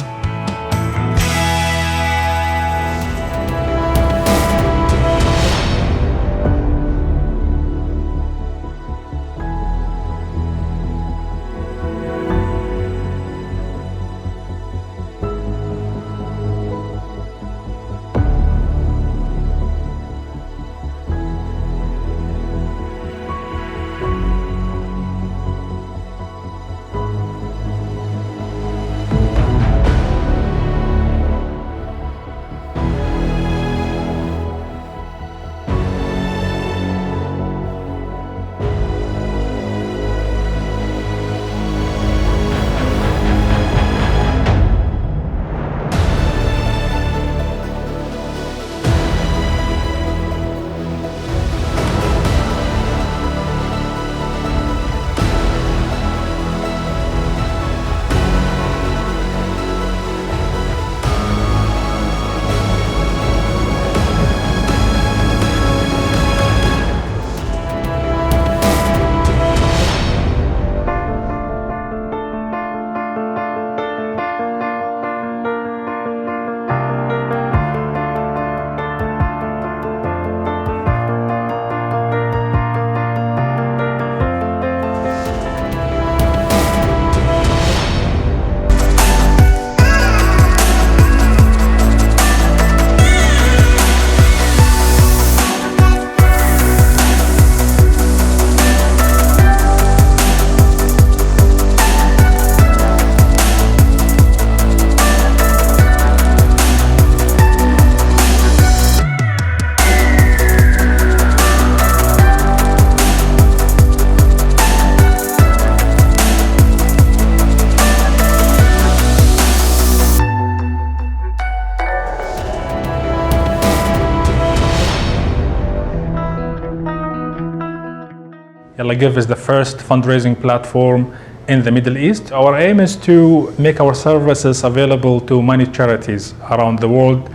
Yalla Give is the first fundraising platform in the Middle East. Our aim is to make our services available to many charities around the world,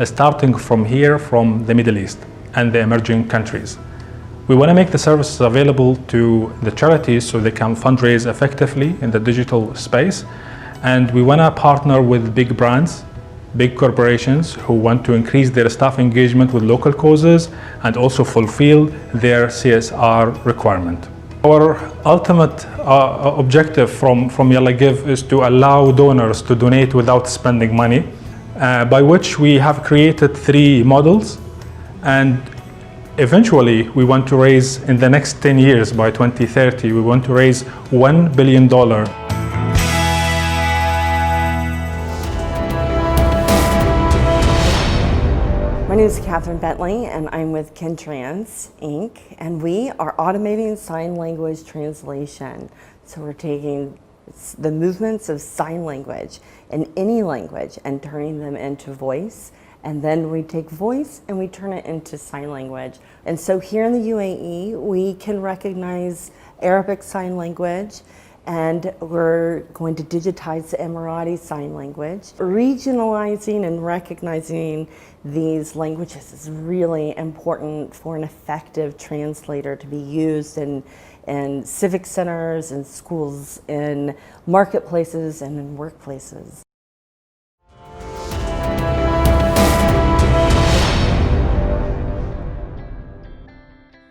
starting from here, from the Middle East and the emerging countries. We want to make the services available to the charities so they can fundraise effectively in the digital space. And we want to partner with big brands, big corporations who want to increase their staff engagement with local causes and also fulfill their CSR requirement. Our ultimate objective from Yalla Give is to allow donors to donate without spending money, by which we have created 3 models, and eventually we want to raise, in the next 10 years, by 2030, we want to raise $1 billion. My name is Catherine Bentley, and I'm with Kintrans, Inc., and we are automating sign language translation. So we're taking the movements of sign language in any language and turning them into voice, and then we take voice and we turn it into sign language. And so here in the UAE, we can recognize Arabic sign language, and we're going to digitize the Emirati sign language. Regionalizing and recognizing these languages is really important for an effective translator to be used in civic centers, in schools, in marketplaces, and in workplaces.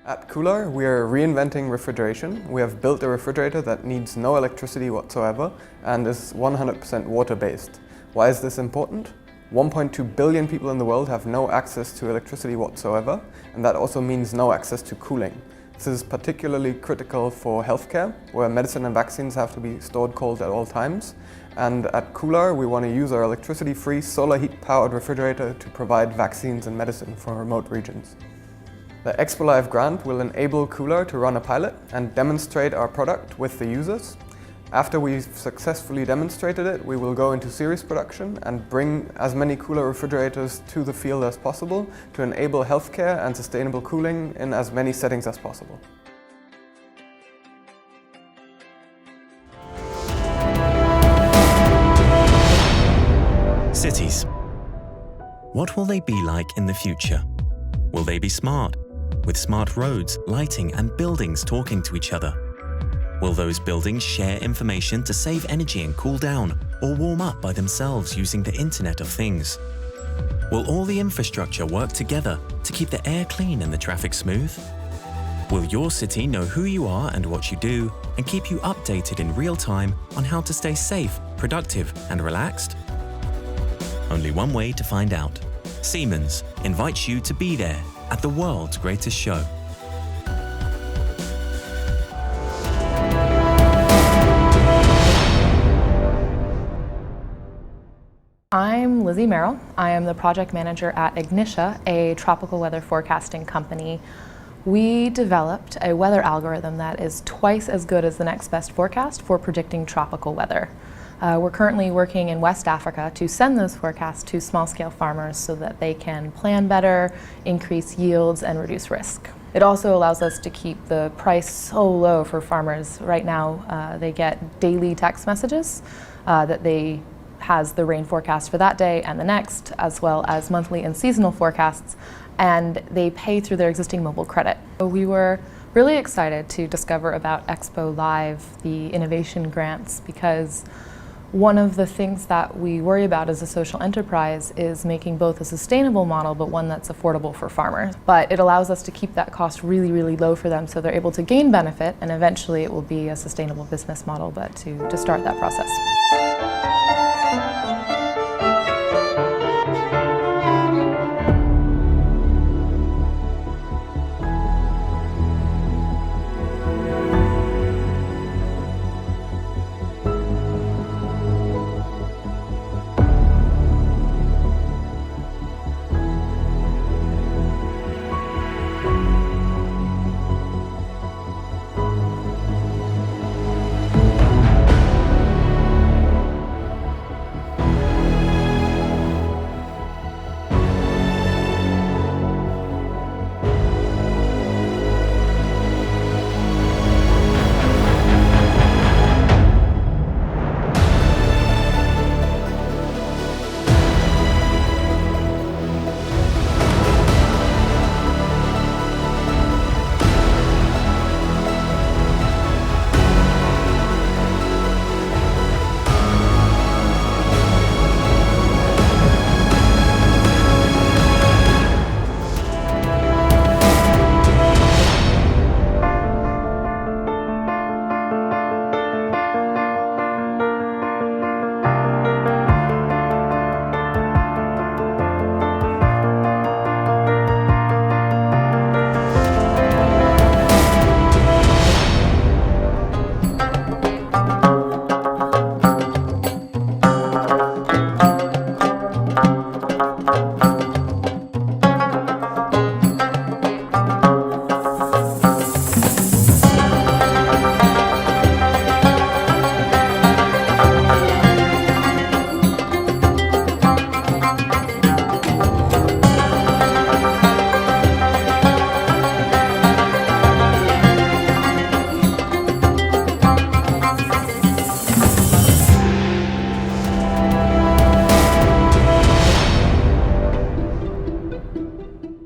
At Coolar, we are reinventing refrigeration. We have built a refrigerator that needs no electricity whatsoever and is 100% water-based. Why is this important? 1.2 billion people in the world have no access to electricity whatsoever, and that also means no access to cooling. This is particularly critical for healthcare, where medicine and vaccines have to be stored cold at all times. And at Coolar, we want to use our electricity-free, solar heat-powered refrigerator to provide vaccines and medicine for remote regions. The Expo Live grant will enable Coolar to run a pilot and demonstrate our product with the users. After we've successfully demonstrated it, we will go into series production and bring as many Coolar refrigerators to the field as possible to enable healthcare and sustainable cooling in as many settings as possible. Cities. What will they be like in the future? Will they be smart, with smart roads, lighting, and buildings talking to each other? Will those buildings share information to save energy and cool down, or warm up by themselves using the Internet of Things? Will all the infrastructure work together to keep the air clean and the traffic smooth? Will your city know who you are and what you do, and keep you updated in real time on how to stay safe, productive, and relaxed? Only one way to find out. Siemens invites you to be there at the world's greatest show. I'm Lizzie Merrill. I am the project manager at Ignitia, a tropical weather forecasting company. We developed a weather algorithm that is twice as good as the next best forecast for predicting tropical weather. We're currently working in West Africa to send those forecasts to small-scale farmers so that they can plan better, increase yields, and reduce risk. It also allows us to keep the price so low for farmers. Right now, they get daily text messages that has the rain forecast for that day and the next, as well as monthly and seasonal forecasts, and they pay through their existing mobile credit. So we were really excited to discover about Expo Live, the innovation grants, because one of the things that we worry about as a social enterprise is making both a sustainable model, but one that's affordable for farmers. But it allows us to keep that cost really, really low for them so they're able to gain benefit, and eventually it will be a sustainable business model, but to start that process.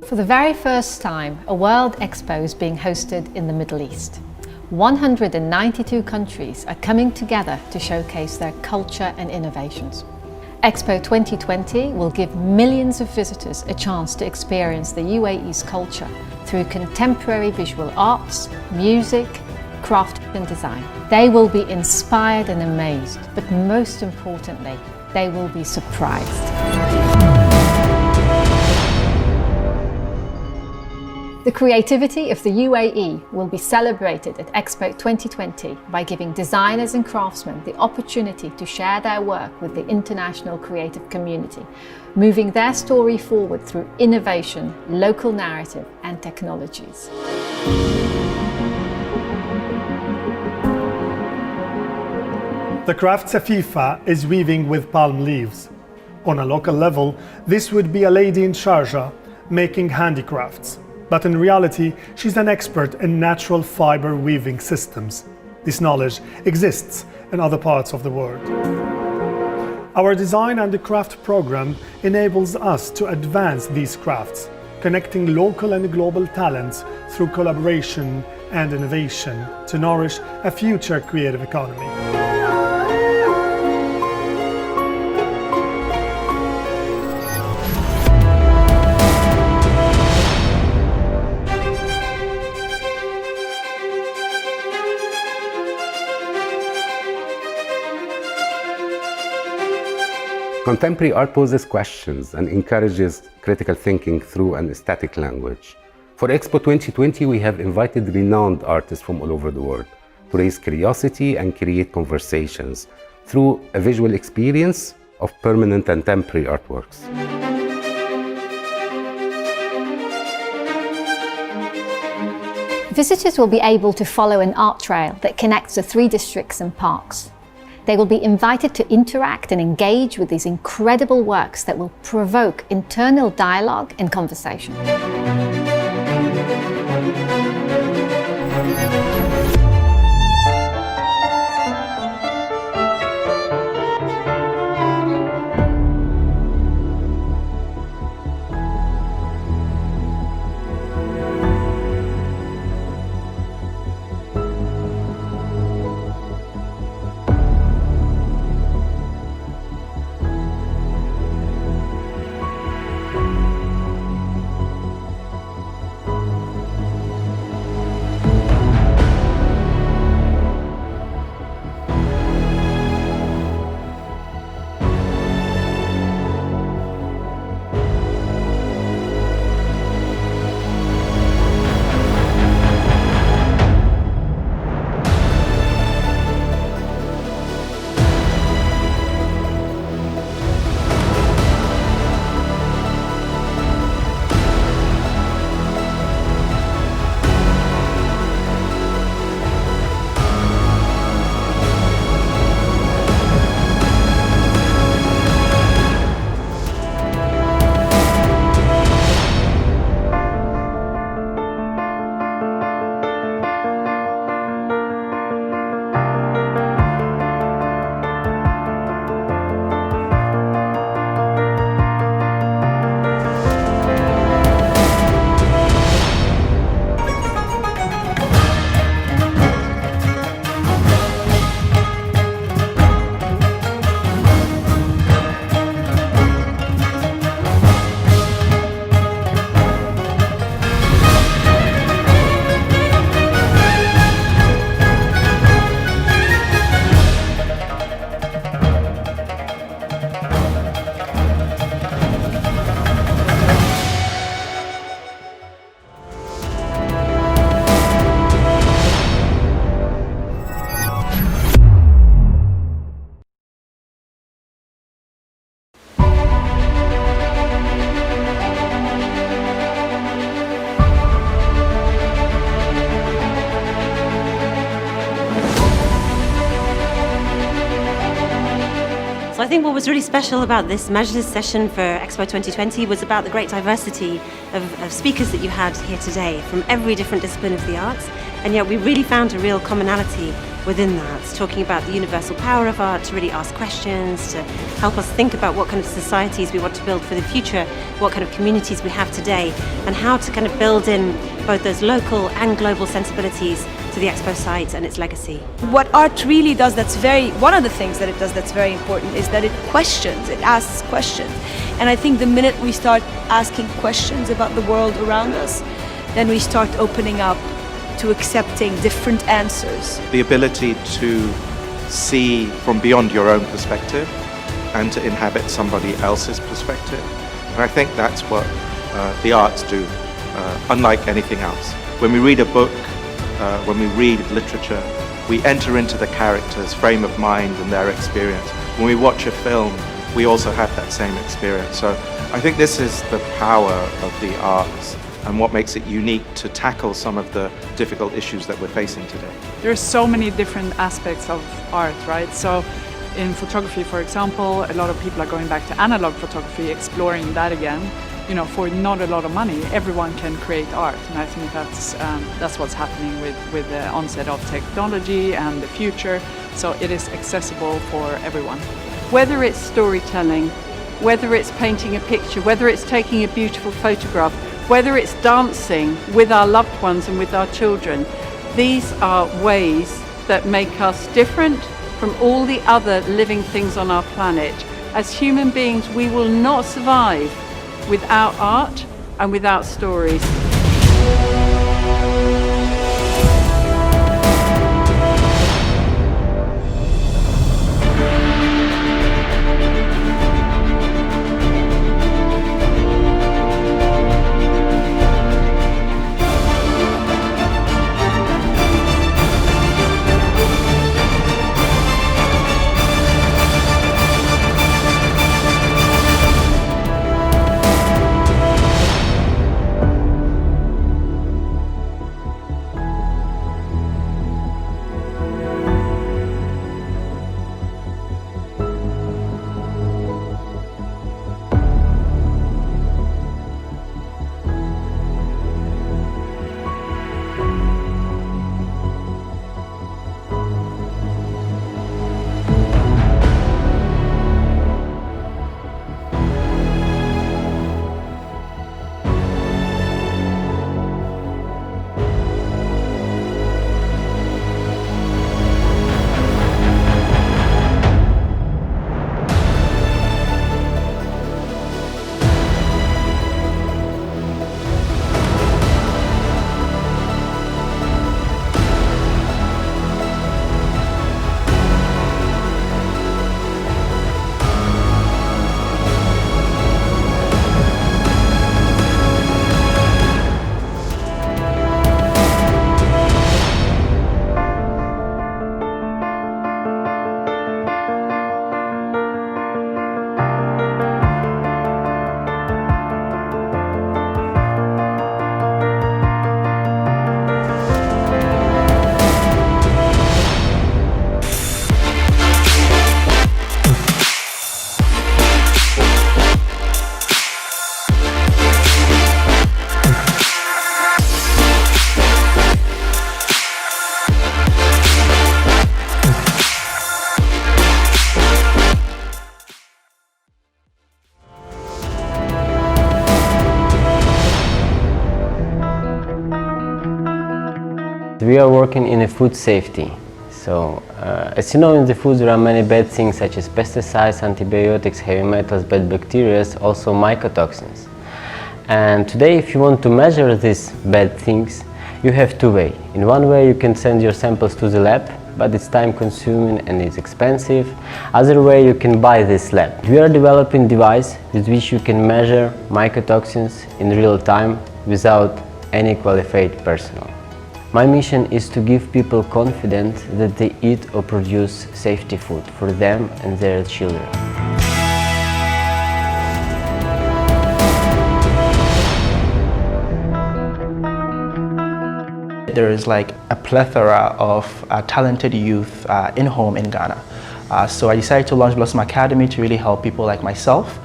For the very first time, a World Expo is being hosted in the Middle East. 192 countries are coming together to showcase their culture and innovations. Expo 2020 will give millions of visitors a chance to experience the UAE's culture through contemporary visual arts, music, craft and design. They will be inspired and amazed, but most importantly, they will be surprised. The creativity of the UAE will be celebrated at Expo 2020 by giving designers and craftsmen the opportunity to share their work with the international creative community, moving their story forward through innovation, local narrative and technologies. The craft Safifa is weaving with palm leaves. On a local level, this would be a lady in Sharjah making handicrafts. But in reality, she's an expert in natural fiber weaving systems. This knowledge exists in other parts of the world. Our Design and Craft program enables us to advance these crafts, connecting local and global talents through collaboration and innovation to nourish a future creative economy. Contemporary art poses questions and encourages critical thinking through an aesthetic language. For Expo 2020, we have invited renowned artists from all over the world to raise curiosity and create conversations through a visual experience of permanent and temporary artworks. Visitors will be able to follow an art trail that connects the 3 districts and parks. They will be invited to interact and engage with these incredible works that will provoke internal dialogue and conversation. I think what was really special about this Majlis session for Expo 2020 was about the great diversity of speakers that you had here today from every different discipline of the arts, and yet we really found a real commonality within that, talking about the universal power of art, to really ask questions, to help us think about what kind of societies we want to build for the future, what kind of communities we have today, and how to kind of build in both those local and global sensibilities to the Expo site and its legacy. What art really does one of the things that it does that's very important is that it questions, it asks questions. And I think the minute we start asking questions about the world around us, then we start opening up to accepting different answers. The ability to see from beyond your own perspective and to inhabit somebody else's perspective. And I think that's what the arts do, unlike anything else. When we read a book, when we read literature, we enter into the character's frame of mind and their experience. When we watch a film, we also have that same experience. So I think this is the power of the arts and what makes it unique to tackle some of the difficult issues that we're facing today. There are so many different aspects of art, right? So in photography, for example, a lot of people are going back to analog photography, exploring that again. You know, for not a lot of money, everyone can create art, and I think that's what's happening with the onset of technology and the future. So it is accessible for everyone. Whether it's storytelling, whether it's painting a picture, whether it's taking a beautiful photograph, whether it's dancing with our loved ones and with our children, these are ways that make us different from all the other living things on our planet. As human beings, we will not survive without art and without stories. We are working in a food safety. So, as you know, in the food there are many bad things such as pesticides, antibiotics, heavy metals, bad bacteria, also mycotoxins. And today, if you want to measure these bad things, you have two ways. In one way, you can send your samples to the lab, but it's time consuming and it's expensive. Other way, you can buy this lab. We are developing a device with which you can measure mycotoxins in real time without any qualified personnel. My mission is to give people confidence that they eat or produce safety food for them and their children. There is like a plethora of talented youth in home in Ghana. So I decided to launch Blossom Academy to really help people like myself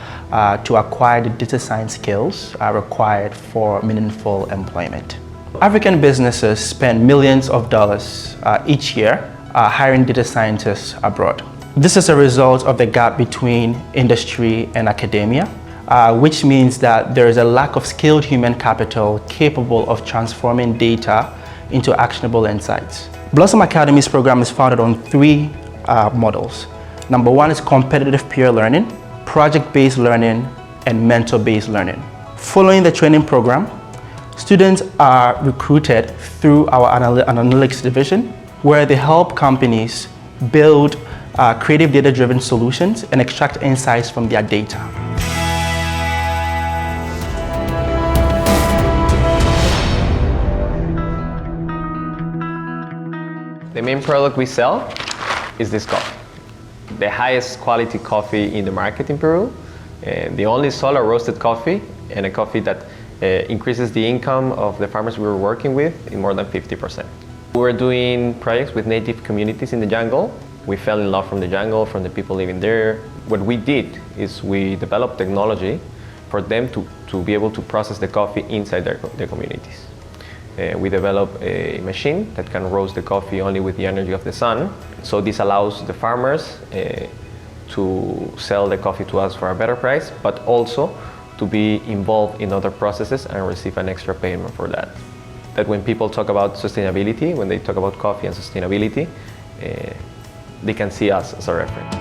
to acquire the data science skills required for meaningful employment. African businesses spend millions of dollars each year hiring data scientists abroad. This is a result of the gap between industry and academia, which means that there is a lack of skilled human capital capable of transforming data into actionable insights. Blossom Academy's program is founded on 3 models. Number 1 is competitive peer learning, project-based learning, and mentor-based learning. Following the training program, students are recruited through our analytics division, where they help companies build creative data-driven solutions and extract insights from their data. The main product we sell is this coffee. The highest quality coffee in the market in Peru, the only solar roasted coffee, and a coffee that increases the income of the farmers we were working with in more than 50%. We were doing projects with native communities in the jungle. We fell in love from the jungle, from the people living there. What we did is we developed technology for them to be able to process the coffee inside their communities. We developed a machine that can roast the coffee only with the energy of the sun. So this allows the farmers to sell the coffee to us for a better price, but also to be involved in other processes and receive an extra payment for that. That when people talk about sustainability, when they talk about coffee and sustainability, they can see us as a reference.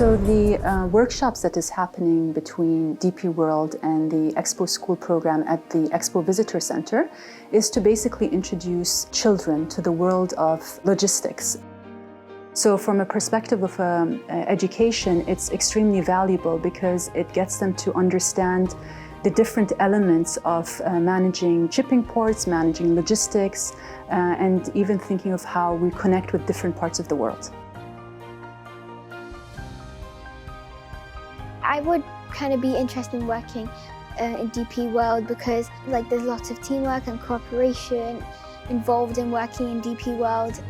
So the workshops that is happening between DP World and the Expo School program at the Expo Visitor Center is to basically introduce children to the world of logistics. So from a perspective of education, it's extremely valuable because it gets them to understand the different elements of managing shipping ports, managing logistics, and even thinking of how we connect with different parts of the world. I would kind of be interested in working in DP World because there's lots of teamwork and cooperation involved in working in DP World.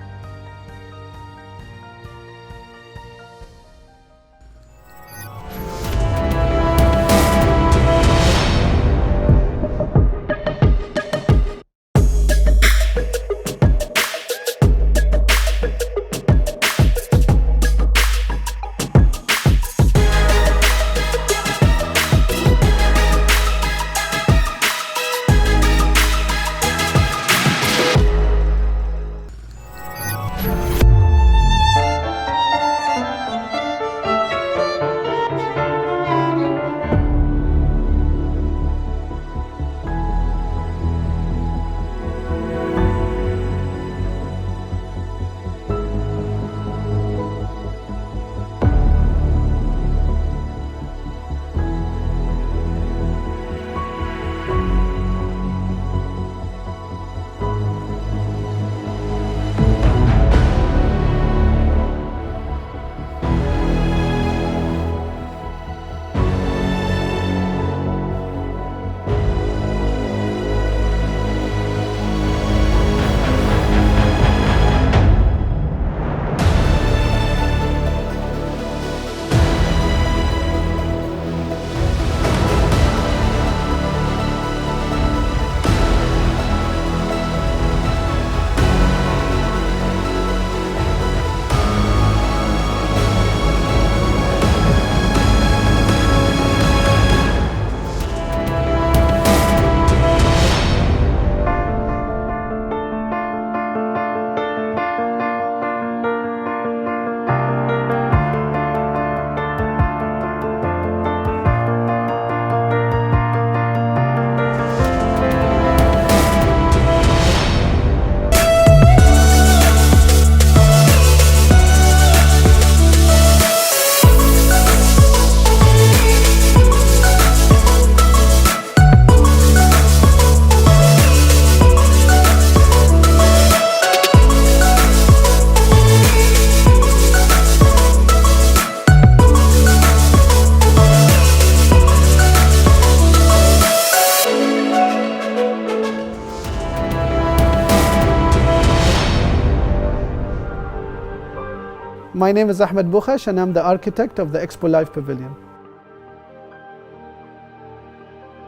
My name is Ahmed Bukhash and I'm the architect of the Expo Live Pavilion.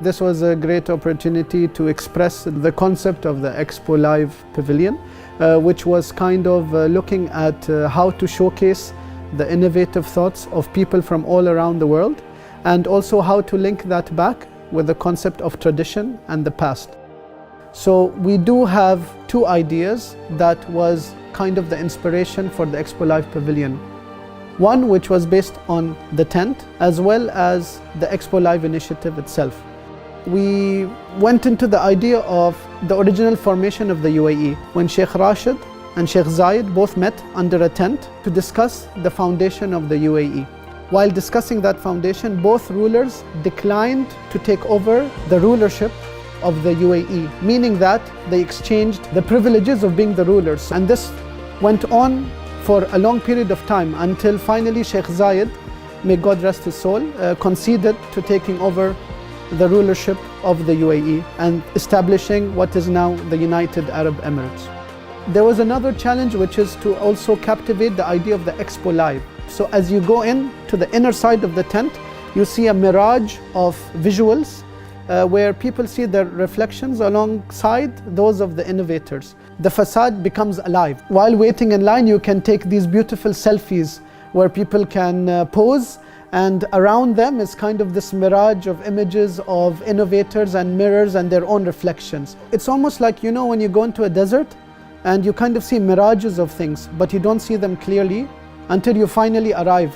This was a great opportunity to express the concept of the Expo Live Pavilion, which was kind of looking at how to showcase the innovative thoughts of people from all around the world, and also how to link that back with the concept of tradition and the past. So we do have two ideas that was kind of the inspiration for the Expo Live Pavilion. One which was based on the tent as well as the Expo Live initiative itself. We went into the idea of the original formation of the UAE when Sheikh Rashid and Sheikh Zayed both met under a tent to discuss the foundation of the UAE. While discussing that foundation, both rulers declined to take over the rulership of the UAE, meaning that they exchanged the privileges of being the rulers. And this went on for a long period of time until finally Sheikh Zayed, may God rest his soul, conceded to taking over the rulership of the UAE and establishing what is now the United Arab Emirates. There was another challenge, which is to also captivate the idea of the Expo Live. So as you go in to the inner side of the tent, you see a mirage of visuals where people see their reflections alongside those of the innovators. The facade becomes alive. While waiting in line, you can take these beautiful selfies where people can pose, and around them is kind of this mirage of images of innovators and mirrors and their own reflections. It's almost like, you know, when you go into a desert and you kind of see mirages of things, but you don't see them clearly until you finally arrive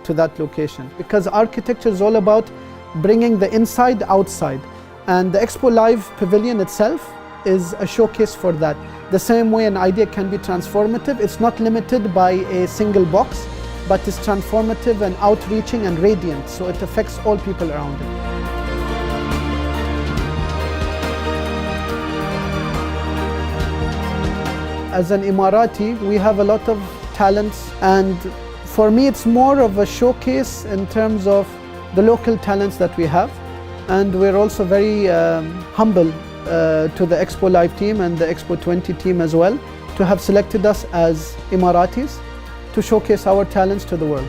to that location. Because architecture is all about bringing the inside outside, and the Expo Live Pavilion itself is a showcase for that. The same way an idea can be transformative, it's not limited by a single box, but it's transformative and outreaching and radiant, so it affects all people around it. As an Emirati, we have a lot of talents, and for me it's more of a showcase in terms of the local talents that we have, And we're also very humble to the Expo Live team and the Expo 20 team as well to have selected us as Emiratis to showcase our talents to the world.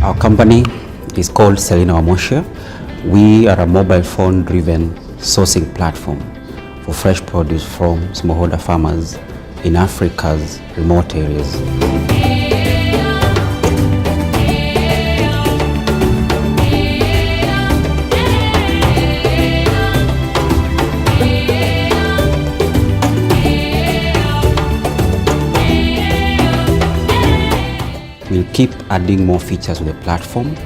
Our company is called Selina Omosha. We are a mobile phone driven sourcing platform for fresh produce from smallholder farmers in Africa's remote areas. We'll keep adding more features to the platform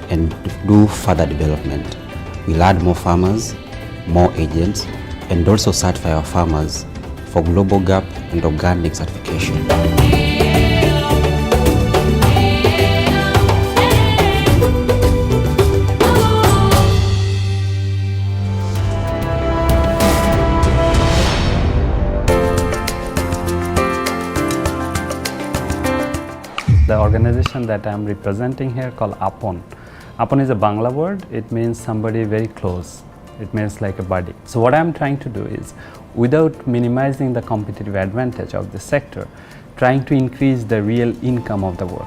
and do further development. We'll add more farmers, more agents, and also certify our farmers for Global Gap and organic certification. The organization that I am representing here called Apon. Apon is a Bangla word. It means somebody very close. It means like a buddy. So what I am trying to do is, without minimizing the competitive advantage of the sector, trying to increase the real income of the worker.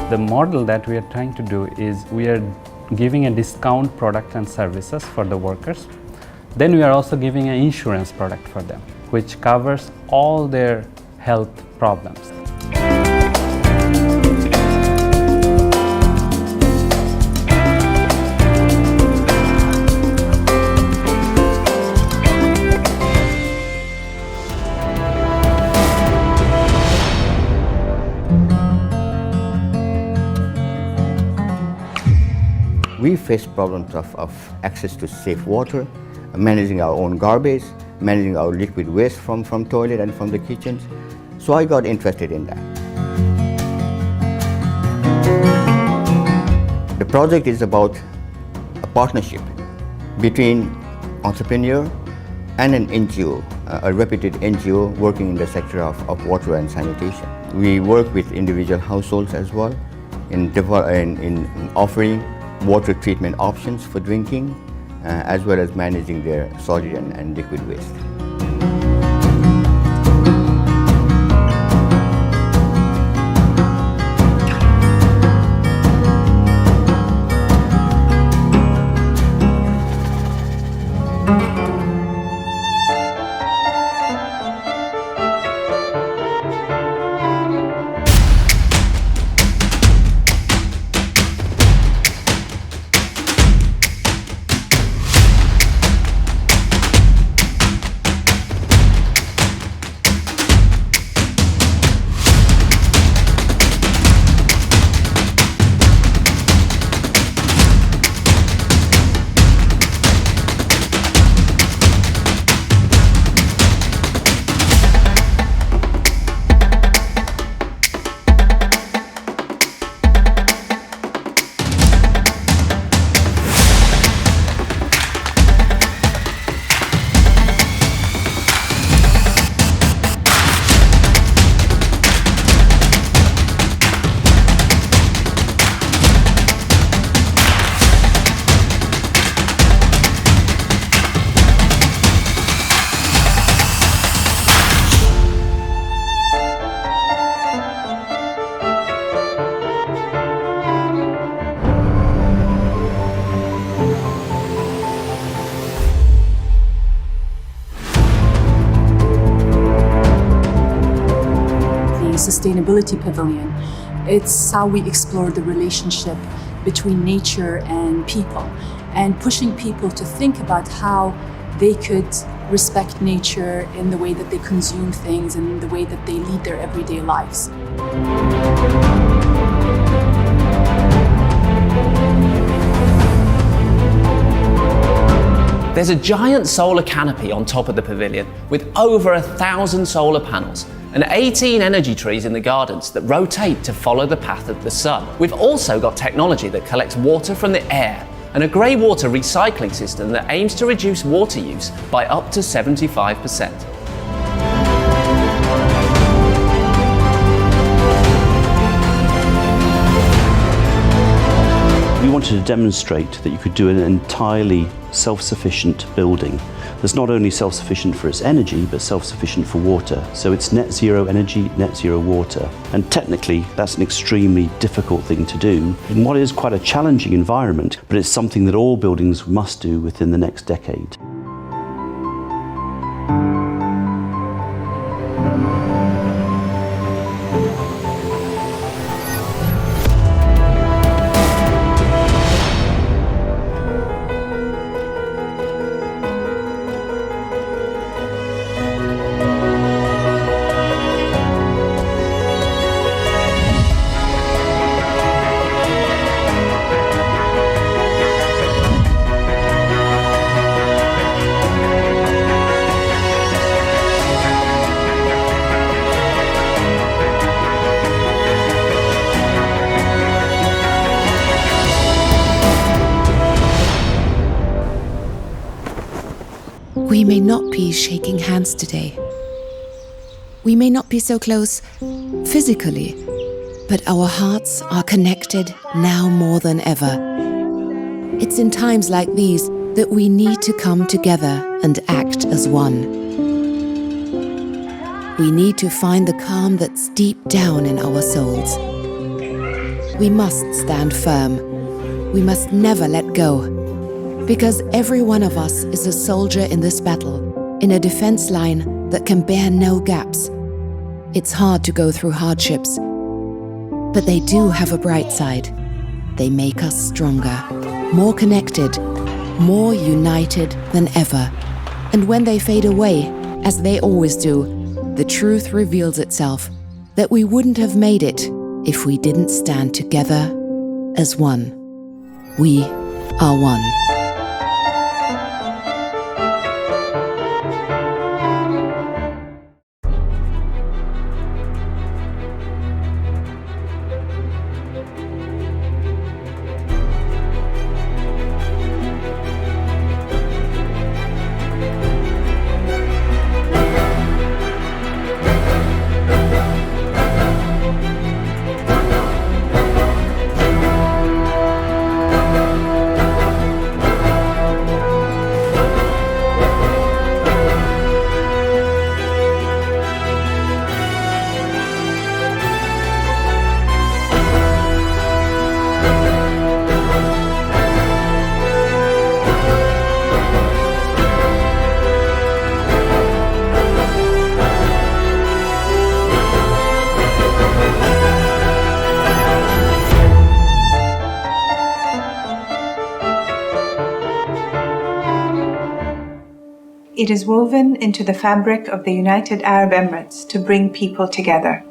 The model that we are trying to do is we are giving a discount product and services for the workers. Then we are also giving an insurance product for them, which covers all their health problems. We face problems of access to safe water, managing our own garbage, managing our liquid waste from toilet and from the kitchens. So I got interested in that. The project is about a partnership between entrepreneur and an NGO, a reputed NGO working in the sector of water and sanitation. We work with individual households as well in offering water treatment options for drinking, as well as managing their solid and liquid waste. sustainability pavilion, it's how we explore the relationship between nature and people, and pushing people to think about how they could respect nature in the way that they consume things and in the way that they lead their everyday lives. There's a giant solar canopy on top of the pavilion with over 1,000 solar panels and 18 energy trees in the gardens that rotate to follow the path of the sun. We've also got technology that collects water from the air and a grey water recycling system that aims to reduce water use by up to 75%. We wanted to demonstrate that you could do an entirely self-sufficient building that's not only self-sufficient for its energy, but self-sufficient for water. So it's net zero energy, net zero water. And technically, that's an extremely difficult thing to do in what is quite a challenging environment, but it's something that all buildings must do within the next decade. We may not be shaking hands today. We may not be so close physically, but our hearts are connected now more than ever. It's in times like these that we need to come together and act as one. We need to find the calm that's deep down in our souls. We must stand firm. We must never let go. Because every one of us is a soldier in this battle, in a defense line that can bear no gaps. It's hard to go through hardships, but they do have a bright side. They make us stronger, more connected, more united than ever. And when they fade away, as they always do, the truth reveals itself that we wouldn't have made it if we didn't stand together as one. We are one. It is woven into the fabric of the United Arab Emirates to bring people together.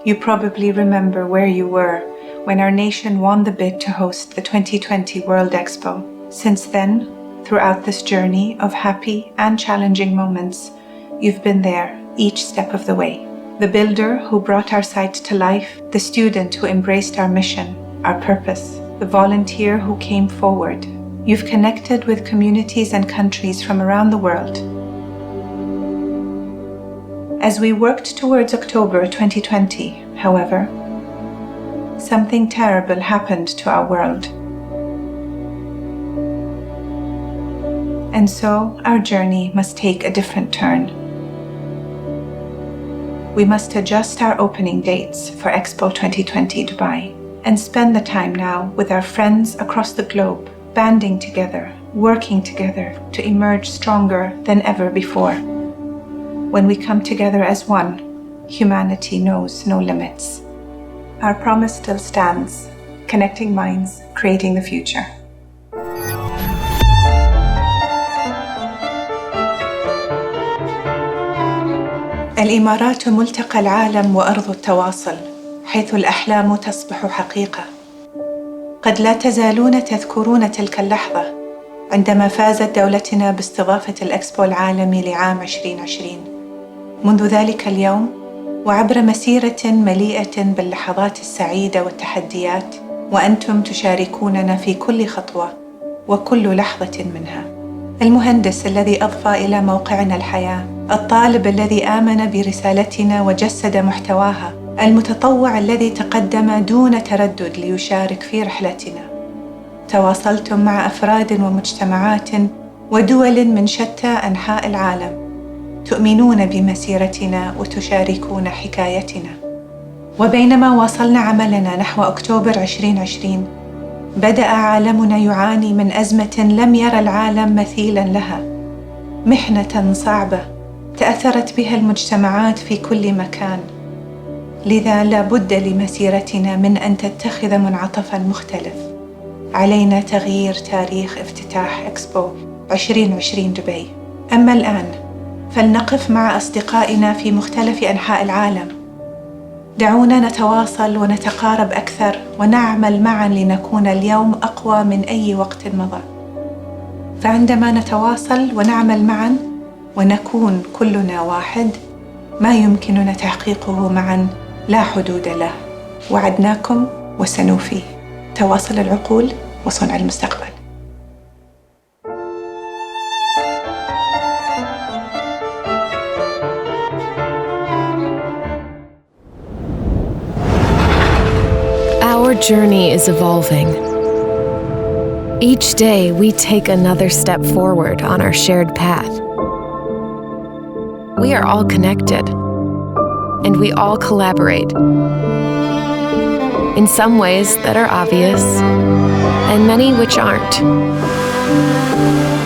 You probably remember where you were when our nation won the bid to host the 2020 World Expo. Since then, throughout this journey of happy and challenging moments, you've been there each step of the way. The builder who brought our site to life, the student who embraced our mission, our purpose, the volunteer who came forward. You've connected with communities and countries from around the world. As we worked towards October 2020, however, something terrible happened to our world. And so our journey must take a different turn. We must adjust our opening dates for Expo 2020 Dubai and spend the time now with our friends across the globe, banding together, working together to emerge stronger than ever before. When we come together as one, humanity knows no limits. Our promise still stands, connecting minds, creating the future. الإمارات ملتقى العالم وأرض التواصل، حيث الأحلام تصبح حقيقة. قد لا تزالون تذكرون تلك اللحظة عندما فازت دولتنا باستضافة الإكسبو العالمي لعام 2020. منذ ذلك اليوم وعبر مسيرة مليئة باللحظات السعيدة والتحديات، وأنتم تشاركوننا في كل خطوة وكل لحظة منها. المهندس الذي أضفى إلى موقعنا الحياة، الطالب الذي آمن برسالتنا وجسد محتواها، المتطوع الذي تقدم دون تردد ليشارك في رحلتنا. تواصلتم مع أفراد ومجتمعات ودول من شتى أنحاء العالم، تؤمنون بمسيرتنا وتشاركون حكايتنا. وبينما واصلنا عملنا نحو أكتوبر 2020، بدأ عالمنا يعاني من أزمة لم يرى العالم مثيلاً لها، محنة صعبة تأثرت بها المجتمعات في كل مكان. لذا لا بد لمسيرتنا من أن تتخذ منعطفاً مختلف. علينا تغيير تاريخ افتتاح إكسبو 2020 دبي. أما الآن فلنقف مع أصدقائنا في مختلف أنحاء العالم. دعونا نتواصل ونتقارب أكثر ونعمل معاً لنكون اليوم أقوى من أي وقت مضى. فعندما نتواصل ونعمل معاً ونكون كلنا واحد، ما يمكننا تحقيقه معاً لا حدود له. وعدناكم وسنوفي. تواصل العقول وصنع المستقبل. Our journey is evolving. Each day we take another step forward on our shared path. We are all connected, and we all collaborate in some ways that are obvious, and many which aren't.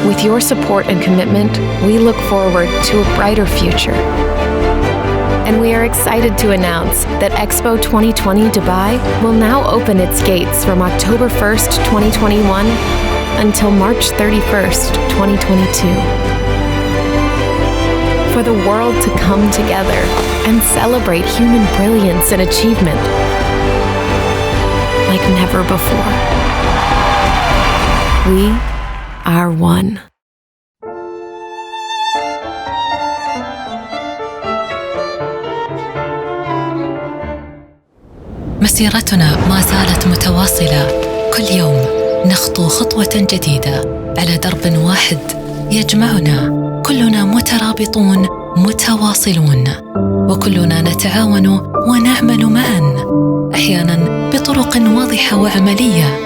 With your support and commitment, we look forward to a brighter future. And we are excited to announce that Expo 2020 Dubai will now open its gates from October 1st, 2021 until March 31st, 2022. For the world to come together and celebrate human brilliance and achievement like never before. We are one. مسيرتنا ما زالت متواصلة، كل يوم نخطو خطوة جديدة على درب واحد يجمعنا. كلنا مترابطون متواصلون، وكلنا نتعاون ونعمل معا، أحيانا بطرق واضحة وعملية،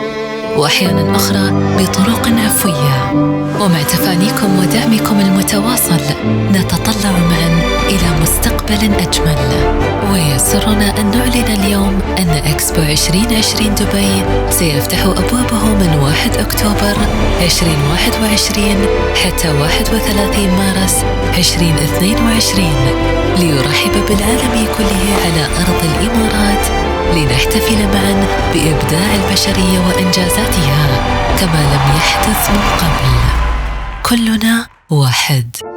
وأحيانا أخرى بطرق عفوية. ومع تفانيكم ودعمكم المتواصل نتطلع معا إلى مستقبل أجمل. ويسرنا أن نعلن اليوم أن إكسبو 2020 دبي سيفتح أبوابه من 1 أكتوبر 2021 حتى 31 مارس 2022 ليرحب بالعالم كله على أرض الإمارات، لنحتفل معا بإبداع البشرية وإنجازاتها كما لم يحدث من قبل. كلنا واحد.